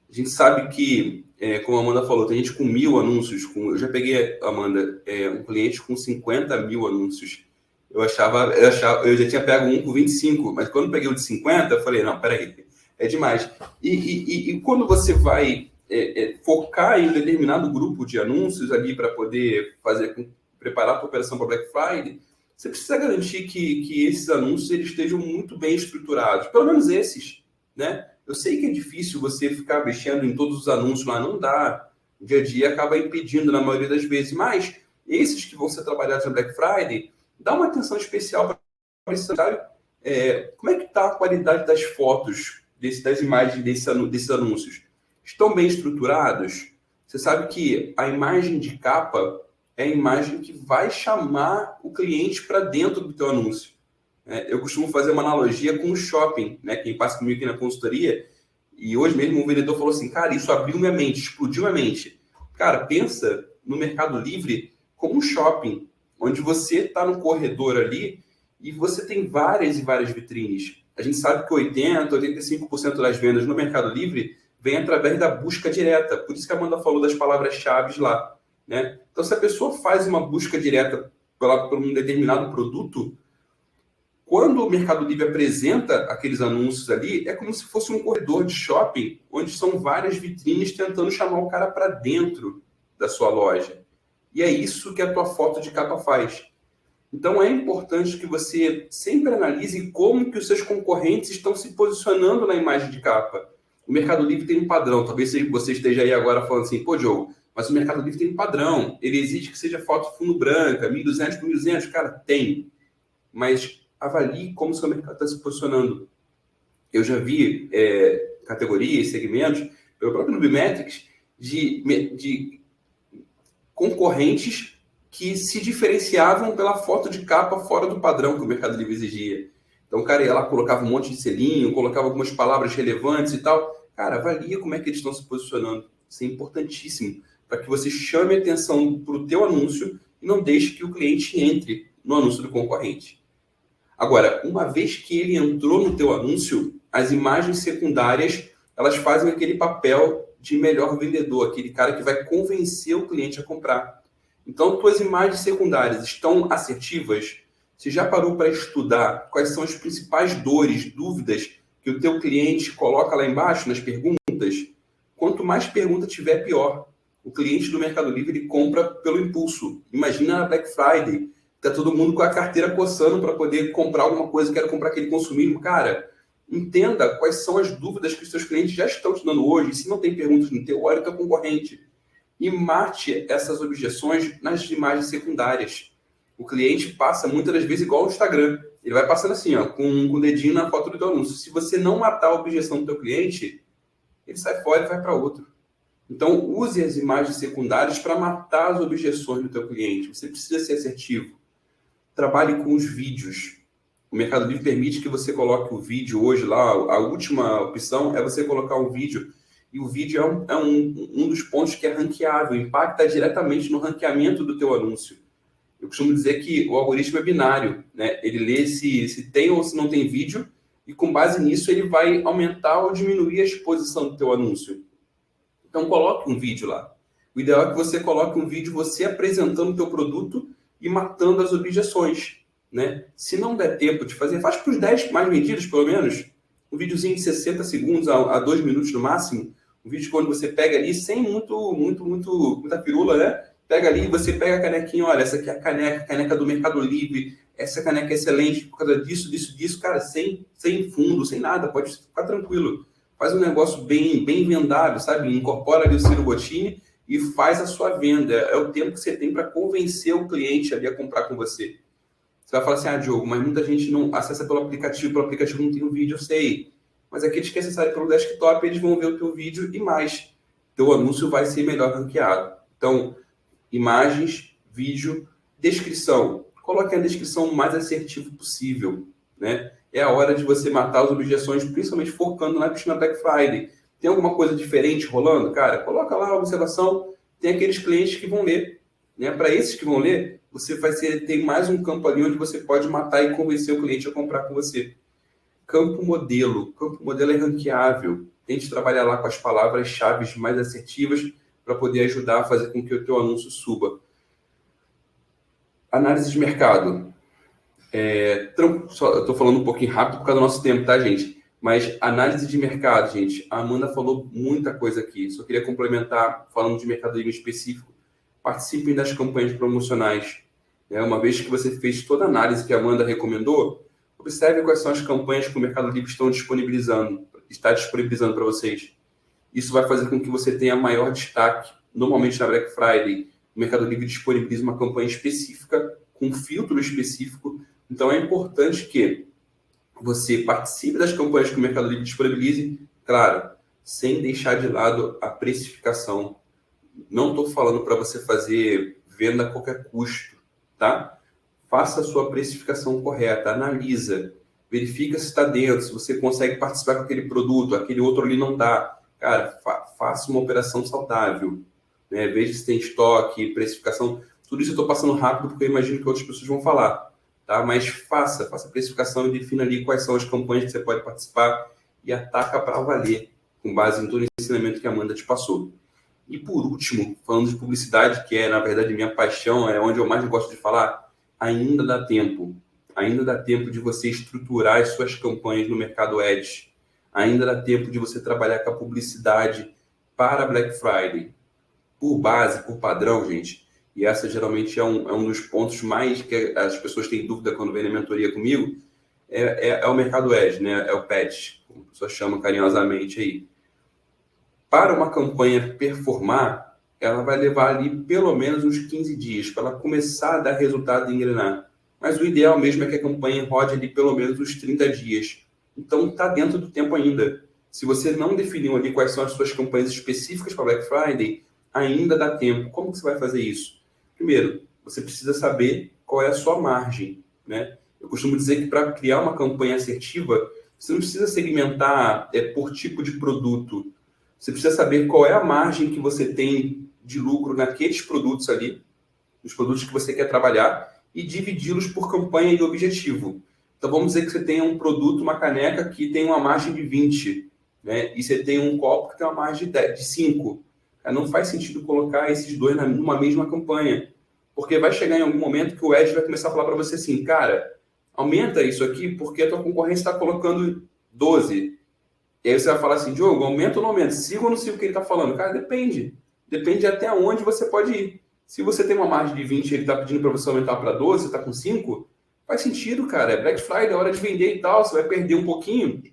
A gente sabe que, como a Amanda falou, tem gente com 1.000 anúncios. Eu já peguei, Amanda, um cliente com 50 mil anúncios. Eu já tinha pego um com 25, mas quando peguei o de 50, eu falei, não, peraí, é demais. E quando você vai focar em um determinado grupo de anúncios ali para poder preparar a tua operação para Black Friday, você precisa garantir que esses anúncios eles estejam muito bem estruturados, pelo menos esses, né? Eu sei que é difícil você ficar mexendo em todos os anúncios lá, não dá. O dia a dia acaba impedindo na maioria das vezes, mas esses que vão ser trabalhados na Black Friday, dá uma atenção especial para isso, sabe? Como é que está a qualidade das fotos, das imagens desses anúncios? Estão bem estruturados? Você sabe que a imagem de capa é a imagem que vai chamar o cliente para dentro do teu anúncio. Eu costumo fazer uma analogia com o shopping, né? Quem passa comigo aqui na consultoria, e hoje mesmo um vendedor falou assim, cara, isso abriu minha mente, explodiu minha mente. Cara, pensa no Mercado Livre como um shopping, onde você está no corredor ali e você tem várias e várias vitrines. A gente sabe que 85% das vendas no Mercado Livre vem através da busca direta. Por isso que a Amanda falou das palavras-chave lá, né? Então, se a pessoa faz uma busca direta por um determinado produto, quando o Mercado Livre apresenta aqueles anúncios ali, é como se fosse um corredor de shopping, onde são várias vitrines tentando chamar o cara para dentro da sua loja. E é isso que a tua foto de capa faz. Então, é importante que você sempre analise como que os seus concorrentes estão se posicionando na imagem de capa. O Mercado Livre tem um padrão. Talvez você esteja aí agora falando assim, pô, Diogo, mas o Mercado Livre tem um padrão. Ele exige que seja foto fundo branca, 1.200 por 1.200. Cara, tem. Mas avalie como o seu mercado está se posicionando. Eu já vi categorias, segmentos, pelo próprio Nubimetrics, de concorrentes que se diferenciavam pela foto de capa fora do padrão que o Mercado Livre exigia. Então, o cara ia lá, colocava um monte de selinho, colocava algumas palavras relevantes e tal. Cara, avalia como é que eles estão se posicionando. Isso é importantíssimo para que você chame atenção para o teu anúncio e não deixe que o cliente entre no anúncio do concorrente. Agora, uma vez que ele entrou no teu anúncio, as imagens secundárias, elas fazem aquele papel de melhor vendedor, aquele cara que vai convencer o cliente a comprar. Então, tuas imagens secundárias estão assertivas? Você já parou para estudar quais são as principais dores, dúvidas que o teu cliente coloca lá embaixo nas perguntas? Quanto mais pergunta tiver, pior. O cliente do Mercado Livre ele compra pelo impulso. Imagina na Black Friday, tá todo mundo com a carteira coçando para poder comprar alguma coisa, quero comprar aquele consumismo. Cara, Entenda quais são as dúvidas que os seus clientes já estão te dando hoje. E se não tem perguntas no teu, olha o teu concorrente. E mate essas objeções nas imagens secundárias. O cliente passa muitas das vezes igual ao Instagram. Ele vai passando assim, ó, com o dedinho na foto do teu anúncio. Se você não matar a objeção do teu cliente, ele sai fora e vai para outro. Então, use as imagens secundárias para matar as objeções do teu cliente. Você precisa ser assertivo. Trabalhe com os vídeos. O Mercado Livre permite que você coloque o vídeo hoje lá. A última opção é você colocar um vídeo. E o vídeo é um dos pontos que é ranqueável. Impacta diretamente no ranqueamento do teu anúncio. Eu costumo dizer que o algoritmo é binário, né? Ele lê se tem ou se não tem vídeo. E com base nisso, ele vai aumentar ou diminuir a exposição do teu anúncio. Então, coloque um vídeo lá. O ideal é que você coloque um vídeo você apresentando o teu produto e matando as objeções, né? Se não der tempo de fazer, faz para os 10 mais vendidos, pelo menos. Um videozinho de 60 segundos a 2 minutos no máximo. Um vídeo quando você pega ali, sem muita firula, né? Pega ali, você pega a canequinha, olha, essa aqui é a caneca do Mercado Livre, essa caneca é excelente por causa disso, cara, sem fundo, sem nada, pode ficar tranquilo. Faz um negócio bem vendável, sabe? Incorpora ali o Ciro Bottini e faz a sua venda. É o tempo que você tem para convencer o cliente ali a comprar com você. Você vai falar assim, Diogo, mas muita gente não acessa pelo aplicativo não tem um vídeo, eu sei. Mas aqueles que acessarem pelo desktop, eles vão ver o teu vídeo e mais. Teu anúncio vai ser melhor ranqueado. Então, imagens, vídeo, descrição. Coloque a descrição o mais assertiva possível, né? É a hora de você matar as objeções, principalmente focando na Black Friday. Tem alguma coisa diferente rolando? Cara, coloca lá a observação. Tem aqueles clientes que vão ler, né? Para esses que vão ler, você tem mais um campo ali onde você pode matar e convencer o cliente a comprar com você. Campo modelo. Campo modelo é ranqueável. Tente trabalhar lá com as palavras-chave mais assertivas para poder ajudar a fazer com que o teu anúncio suba. Análise de mercado. Eu estou falando um pouquinho rápido por causa do nosso tempo, tá, gente? Mas análise de mercado, gente. A Amanda falou muita coisa aqui. Só queria complementar falando de Mercado Livre específico. Participem das campanhas promocionais. Uma vez que você fez toda a análise que a Amanda recomendou, observe quais são as campanhas que o Mercado Livre está disponibilizando para vocês. Isso vai fazer com que você tenha maior destaque. Normalmente na Black Friday, o Mercado Livre disponibiliza uma campanha específica, com um filtro específico. Então é importante que você participe das campanhas que o Mercado Livre disponibilize, claro, sem deixar de lado a precificação. Não estou falando para você fazer venda a qualquer custo, tá? Faça a sua precificação correta, analisa, verifica se está dentro, se você consegue participar com aquele produto, aquele outro ali não dá. Cara, faça uma operação saudável, né? Veja se tem estoque, precificação. Tudo isso eu estou passando rápido porque eu imagino que outras pessoas vão falar, tá? Mas faça a precificação e defina ali quais são as campanhas que você pode participar e ataca para valer, com base em todo o ensinamento que a Amanda te passou. E por último, falando de publicidade, que é, na verdade, minha paixão, é onde eu mais gosto de falar, ainda dá tempo. Ainda dá tempo de você estruturar as suas campanhas no mercado Ads. Ainda dá tempo de você trabalhar com a publicidade para Black Friday. Por base, por padrão, gente, e essa geralmente é um dos pontos mais que as pessoas têm dúvida quando vêm na mentoria comigo, é o mercado Ads, né? É o PET, como a pessoa chama carinhosamente aí. Para uma campanha performar, ela vai levar ali pelo menos uns 15 dias para ela começar a dar resultado e engrenar. Mas o ideal mesmo é que a campanha rode ali pelo menos uns 30 dias. Então está dentro do tempo ainda. Se você não definiu ali quais são as suas campanhas específicas para Black Friday, ainda dá tempo. Como que você vai fazer isso? Primeiro, você precisa saber qual é a sua margem, né? Eu costumo dizer que para criar uma campanha assertiva, você não precisa segmentar por tipo de produto. Você precisa saber qual é a margem que você tem de lucro naqueles produtos ali, os produtos que você quer trabalhar, e dividi-los por campanha e objetivo. Então, vamos dizer que você tem um produto, uma caneca, que tem uma margem de 20, né? E você tem um copo que tem uma margem de 5. Não faz sentido colocar esses dois numa mesma campanha, porque vai chegar em algum momento que o Ed vai começar a falar para você assim, cara, aumenta isso aqui porque a tua concorrência está colocando 12. E aí você vai falar assim, Diogo, aumenta ou não aumenta? Siga ou não siga o que ele está falando? Cara, depende. Depende até onde você pode ir. Se você tem uma margem de 20 e ele está pedindo para você aumentar para 12, você está com 5, faz sentido, cara. É Black Friday, é hora de vender e tal, você vai perder um pouquinho,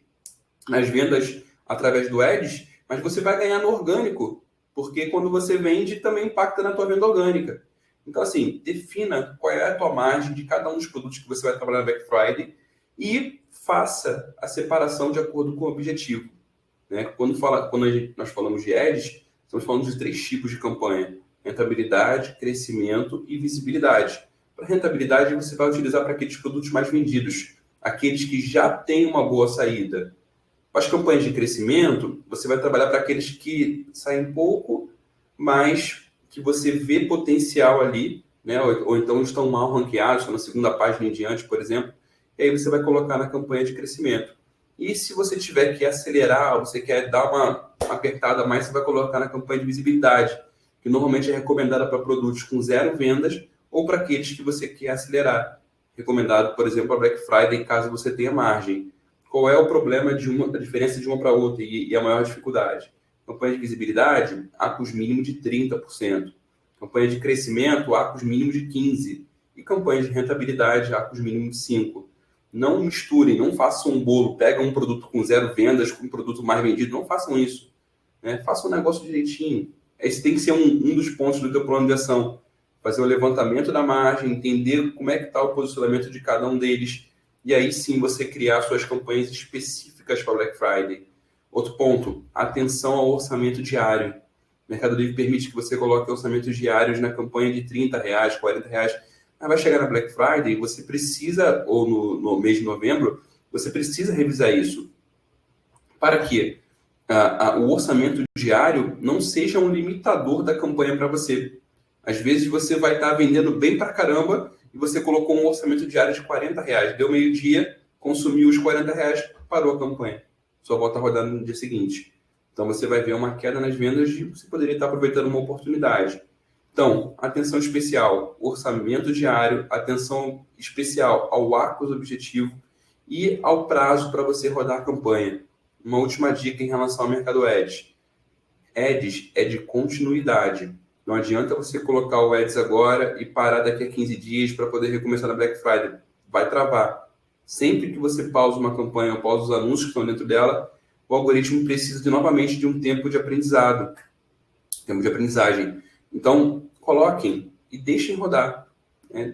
as vendas através do Ads, mas você vai ganhar no orgânico, porque quando você vende, também impacta na tua venda orgânica. Então, assim, defina qual é a tua margem de cada um dos produtos que você vai trabalhar na Black Friday e faça a separação de acordo com o objetivo. Né? Quando nós falamos de Ads, estamos falando de 3 tipos de campanha: rentabilidade, crescimento e visibilidade. Para rentabilidade, você vai utilizar para aqueles produtos mais vendidos, aqueles que já têm uma boa saída. As campanhas de crescimento, você vai trabalhar para aqueles que saem pouco, mas que você vê potencial ali, né? Ou então estão mal ranqueados, estão na segunda página em diante, por exemplo, e aí você vai colocar na campanha de crescimento. E se você tiver que acelerar, você quer dar uma apertada a mais, você vai colocar na campanha de visibilidade, que normalmente é recomendada para produtos com 0 vendas ou para aqueles que você quer acelerar. Recomendado, por exemplo, para Black Friday, caso você tenha margem. Qual é o problema a diferença de uma para outra e a maior dificuldade? Campanha de visibilidade, ACOS mínimo de 30%. Campanha de crescimento, ACOS mínimo de 15%. E campanha de rentabilidade, ACOS mínimo de 5%. Não misturem, não façam um bolo, pegam um produto com 0 vendas, com um produto mais vendido, não façam isso. Né? Façam um negócio direitinho. Esse tem que ser um dos pontos do teu plano de ação. Fazer o levantamento da margem, entender como é que está o posicionamento de cada um deles, e aí sim você criar suas campanhas específicas para Black Friday. Outro ponto, atenção ao orçamento diário. O Mercado Livre permite que você coloque orçamentos diários na campanha de R$30, R$40. Mas vai chegar na Black Friday, você precisa, ou no mês de novembro, você precisa revisar isso. Para que o orçamento diário não seja um limitador da campanha para você. Às vezes você vai estar vendendo bem para caramba e você colocou um orçamento diário de R$40. Deu meio-dia, consumiu os R$40, parou a campanha. Só volta a rodar no dia seguinte. Então você vai ver uma queda nas vendas e você poderia estar aproveitando uma oportunidade. Então, atenção especial, orçamento diário, atenção especial ao ACOS objetivo e ao prazo para você rodar a campanha. Uma última dica em relação ao mercado Ads. Ads é de continuidade. Não adianta você colocar o Ads agora e parar daqui a 15 dias para poder recomeçar na Black Friday. Vai travar. Sempre que você pausa uma campanha ou pausa os anúncios que estão dentro dela, o algoritmo precisa novamente de um tempo de aprendizado. Tempo de aprendizagem. Então, coloquem e deixem rodar.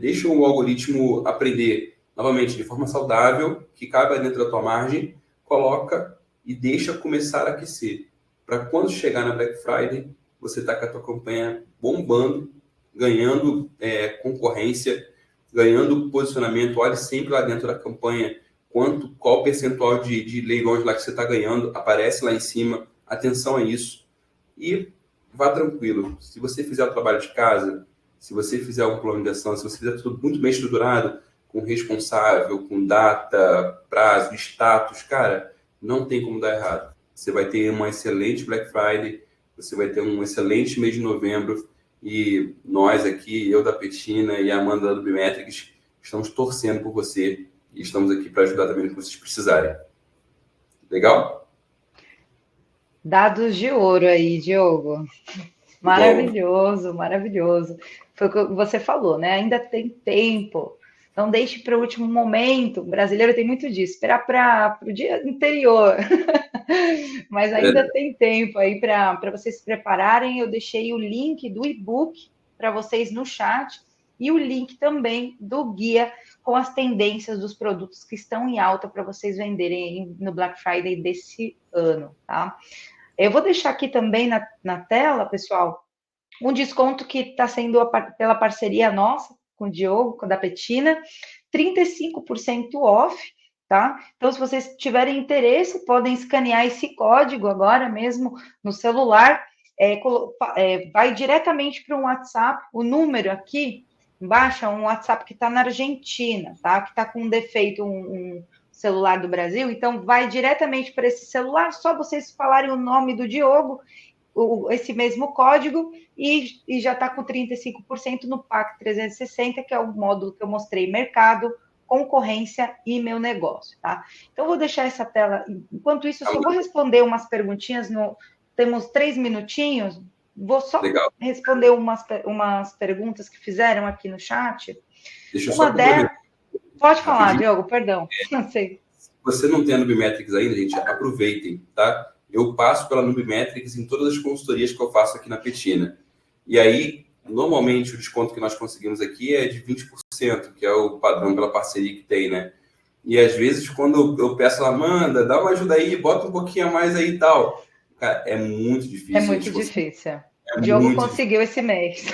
Deixem o algoritmo aprender novamente de forma saudável, que caiba dentro da tua margem, coloca e deixa começar a aquecer. Para quando chegar na Black Friday, você está com a tua campanha bombando, ganhando concorrência, ganhando posicionamento. Olhe sempre lá dentro da campanha qual percentual de leilões lá que você está ganhando, aparece lá em cima. Atenção a isso. E vá tranquilo. Se você fizer o trabalho de casa, se você fizer um plano de ação, se você fizer tudo muito bem estruturado, com responsável, com data, prazo, status, cara, não tem como dar errado. Você vai ter uma excelente Black Friday, você vai ter um excelente mês de novembro, e nós aqui, eu da Petina e a Amanda da Dubimetrics, estamos torcendo por você e estamos aqui para ajudar também no que vocês precisarem. Legal? Dados de ouro aí, Diogo. Maravilhoso, maravilhoso. Foi o que você falou, né? Ainda tem tempo. Não deixe para o último momento. O brasileiro tem muito disso, esperar para o dia anterior. Mas ainda tem tempo aí para vocês se prepararem. Eu deixei o link do e-book para vocês no chat e o link também do guia com as tendências dos produtos que estão em alta para vocês venderem no Black Friday desse ano, tá? Eu vou deixar aqui também na tela, pessoal, um desconto que está sendo pela parceria nossa com o Diogo, da Petina, 35% off, tá? Então, se vocês tiverem interesse, podem escanear esse código agora mesmo no celular, vai diretamente para um WhatsApp, o número aqui embaixo é um WhatsApp que está na Argentina, tá? Que está com um defeito, um celular do Brasil, então vai diretamente para esse celular, só vocês falarem o nome do Diogo, esse mesmo código, e já está com 35% no PAC 360, que é o módulo que eu mostrei, mercado, concorrência e meu negócio, tá? Então, eu vou deixar essa tela, enquanto isso, eu só vou responder umas perguntinhas, temos 3 minutinhos, vou só responder umas perguntas que fizeram aqui no chat. Deixa eu só Pode falar, Diogo, perdão. Não sei. você não tem a Nubimetrics ainda, gente, aproveitem, tá? Eu passo pela Nubimetrics em todas as consultorias que eu faço aqui na Petina. E aí, normalmente, o desconto que nós conseguimos aqui é de 20%, que é o padrão pela parceria que tem, né? E às vezes, quando eu peço, ela manda, dá uma ajuda aí, bota um pouquinho a mais aí e tal. Cara, é muito difícil. É muito difícil. É O Diogo muito conseguiu esse mês.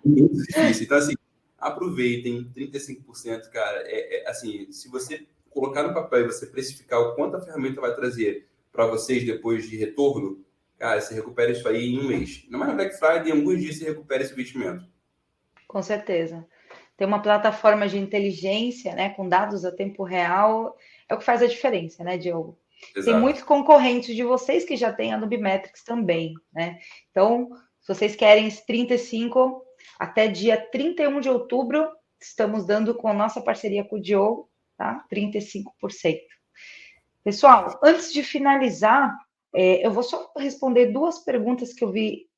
muito difícil. Então, assim, aproveitem, 35%, cara. Assim, se você colocar no papel e você precificar o quanto a ferramenta vai trazer para vocês depois de retorno, cara, você recupera isso aí em um mês. Não mais na Black Friday, em alguns dias você recupera esse investimento. Com certeza. Ter uma plataforma de inteligência, né, com dados a tempo real, é o que faz a diferença, né, Diogo? Tem Exato. muitos concorrentes de vocês que já têm a Nubimetrics também, né? Então, se vocês querem esse 35, até dia 31 de outubro, estamos dando com a nossa parceria com o Diogo, tá? 35%. Pessoal, antes de finalizar, eu vou só responder duas perguntas que eu vi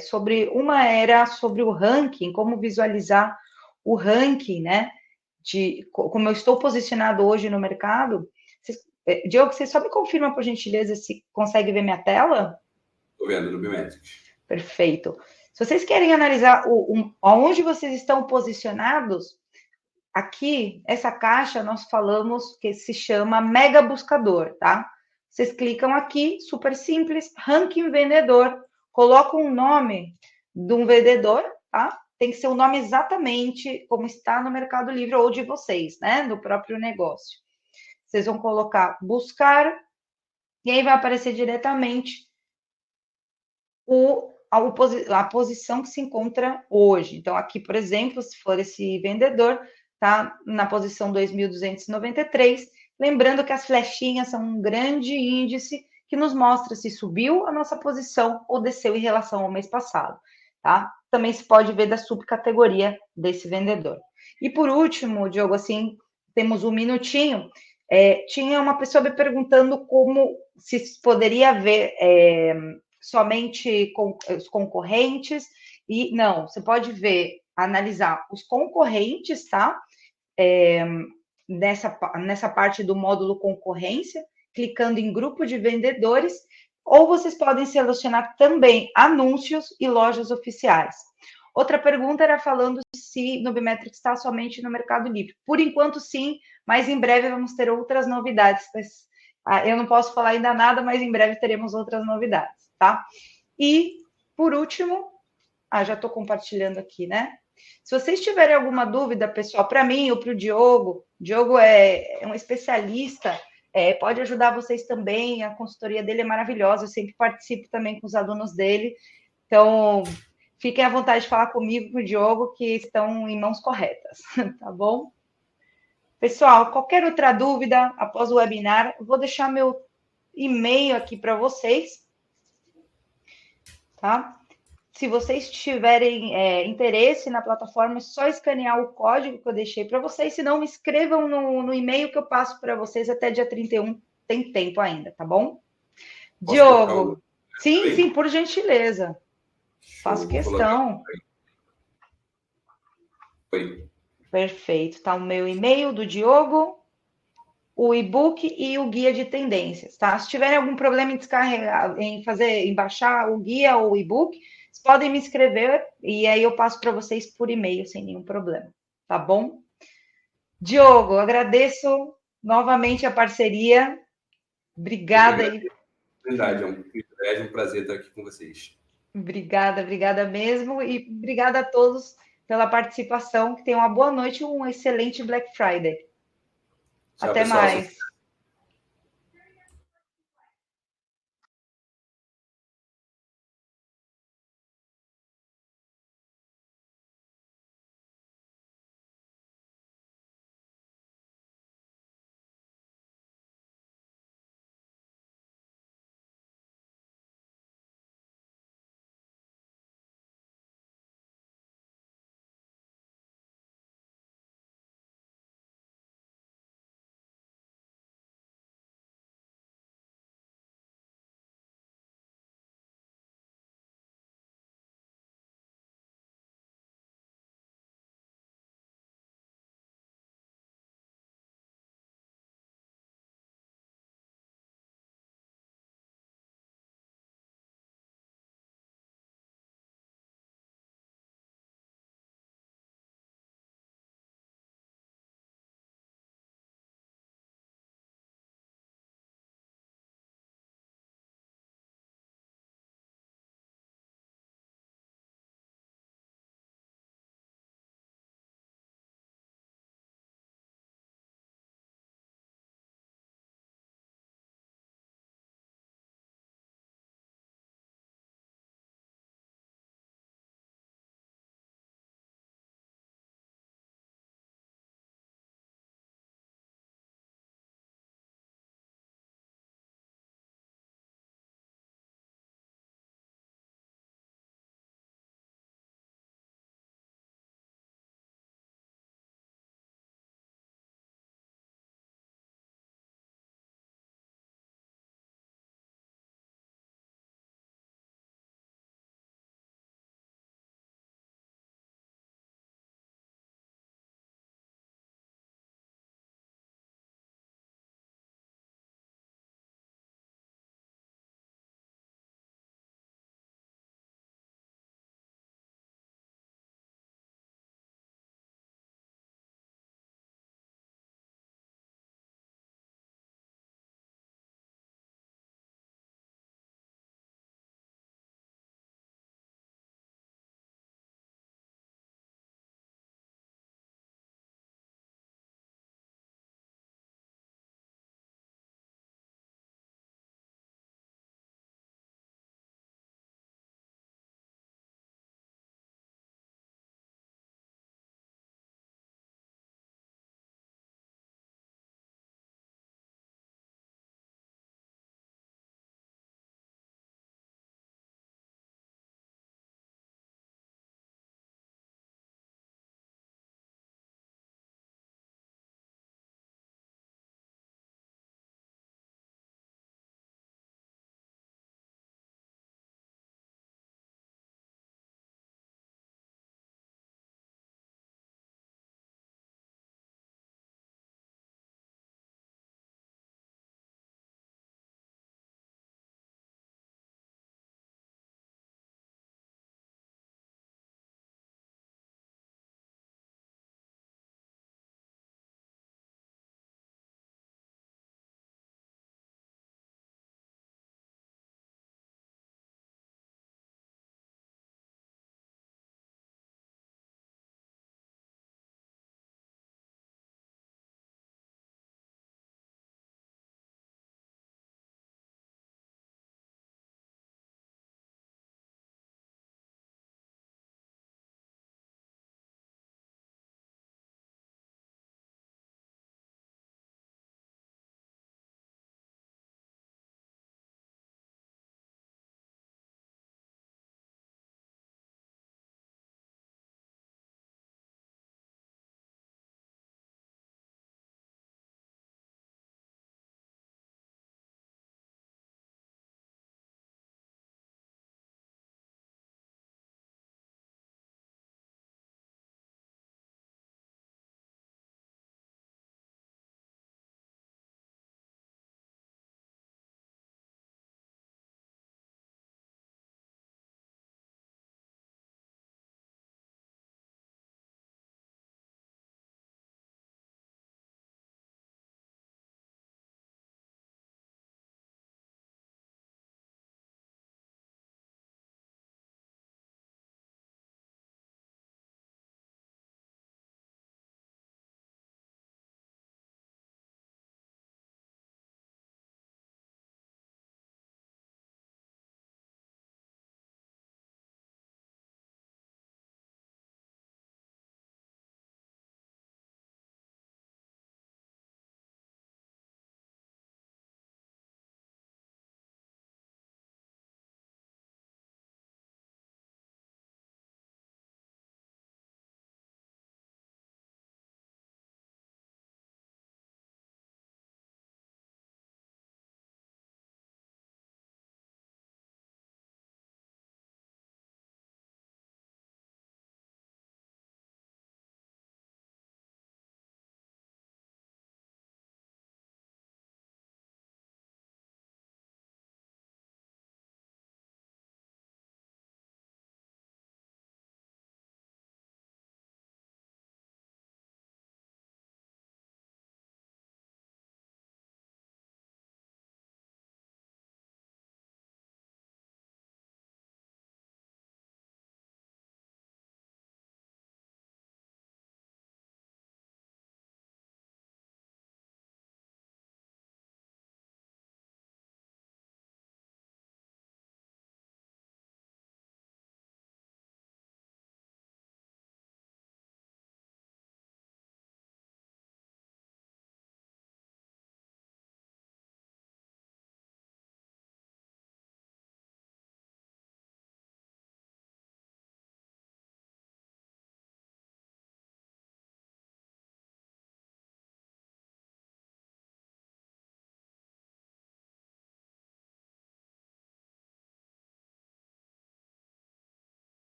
sobre. Uma era sobre o ranking, como visualizar o ranking, né? De como eu estou posicionado hoje no mercado. Diogo, você só me confirma, por gentileza, se consegue ver minha tela? Estou vendo no Bimetrics. Perfeito. Se vocês querem analisar onde vocês estão posicionados, aqui, essa caixa, nós falamos que se chama Mega Buscador, tá? Vocês clicam aqui, super simples, ranking vendedor, colocam o nome de um vendedor, tá? Tem que ser o nome exatamente como está no Mercado Livre ou de vocês, né? Do próprio negócio. Vocês vão colocar buscar, e aí vai aparecer diretamente a posição que se encontra hoje. Então, aqui, por exemplo, se for esse vendedor, tá na posição 2.293, lembrando que as flechinhas são um grande índice que nos mostra se subiu a nossa posição ou desceu em relação ao mês passado, tá? Também se pode ver da subcategoria desse vendedor. E por último, Diogo, assim, temos um minutinho, tinha uma pessoa me perguntando como se poderia ver somente os concorrentes, e não, você pode ver, analisar os concorrentes, tá? Nessa parte do módulo concorrência, clicando em grupo de vendedores, ou vocês podem selecionar também anúncios e lojas oficiais. Outra pergunta era falando se Nubimetrics está somente no Mercado Livre. Por enquanto, sim, mas em breve vamos ter outras novidades. Eu não posso falar ainda nada, mas em breve teremos outras novidades, tá? E, por último, já estou compartilhando aqui, né? Se vocês tiverem alguma dúvida, pessoal, para mim ou para o Diogo é um especialista, pode ajudar vocês também, a consultoria dele é maravilhosa, eu sempre participo também com os alunos dele, então fiquem à vontade de falar comigo, com o Diogo, que estão em mãos corretas, tá bom? Pessoal, qualquer outra dúvida após o webinar, eu vou deixar meu e-mail aqui para vocês, tá? Se vocês tiverem interesse na plataforma, é só escanear o código que eu deixei para vocês, se não, me escrevam no e-mail que eu passo para vocês até dia 31, tem tempo ainda, tá bom? Posso Diogo, sim, por gentileza. Faço questão. Oi. Perfeito, tá o meu e-mail do Diogo, o e-book e o guia de tendências, tá? Se tiverem algum problema em descarregar, em baixar o guia ou o e-book, vocês podem me escrever e aí eu passo para vocês por e-mail sem nenhum problema, tá bom? Diogo, agradeço novamente a parceria. Obrigada aí. Verdade, é um privilégio, um prazer estar aqui com vocês. Obrigada mesmo e obrigada a todos pela participação. Que tenham uma boa noite e um excelente Black Friday. Tchau, Até pessoal. mais.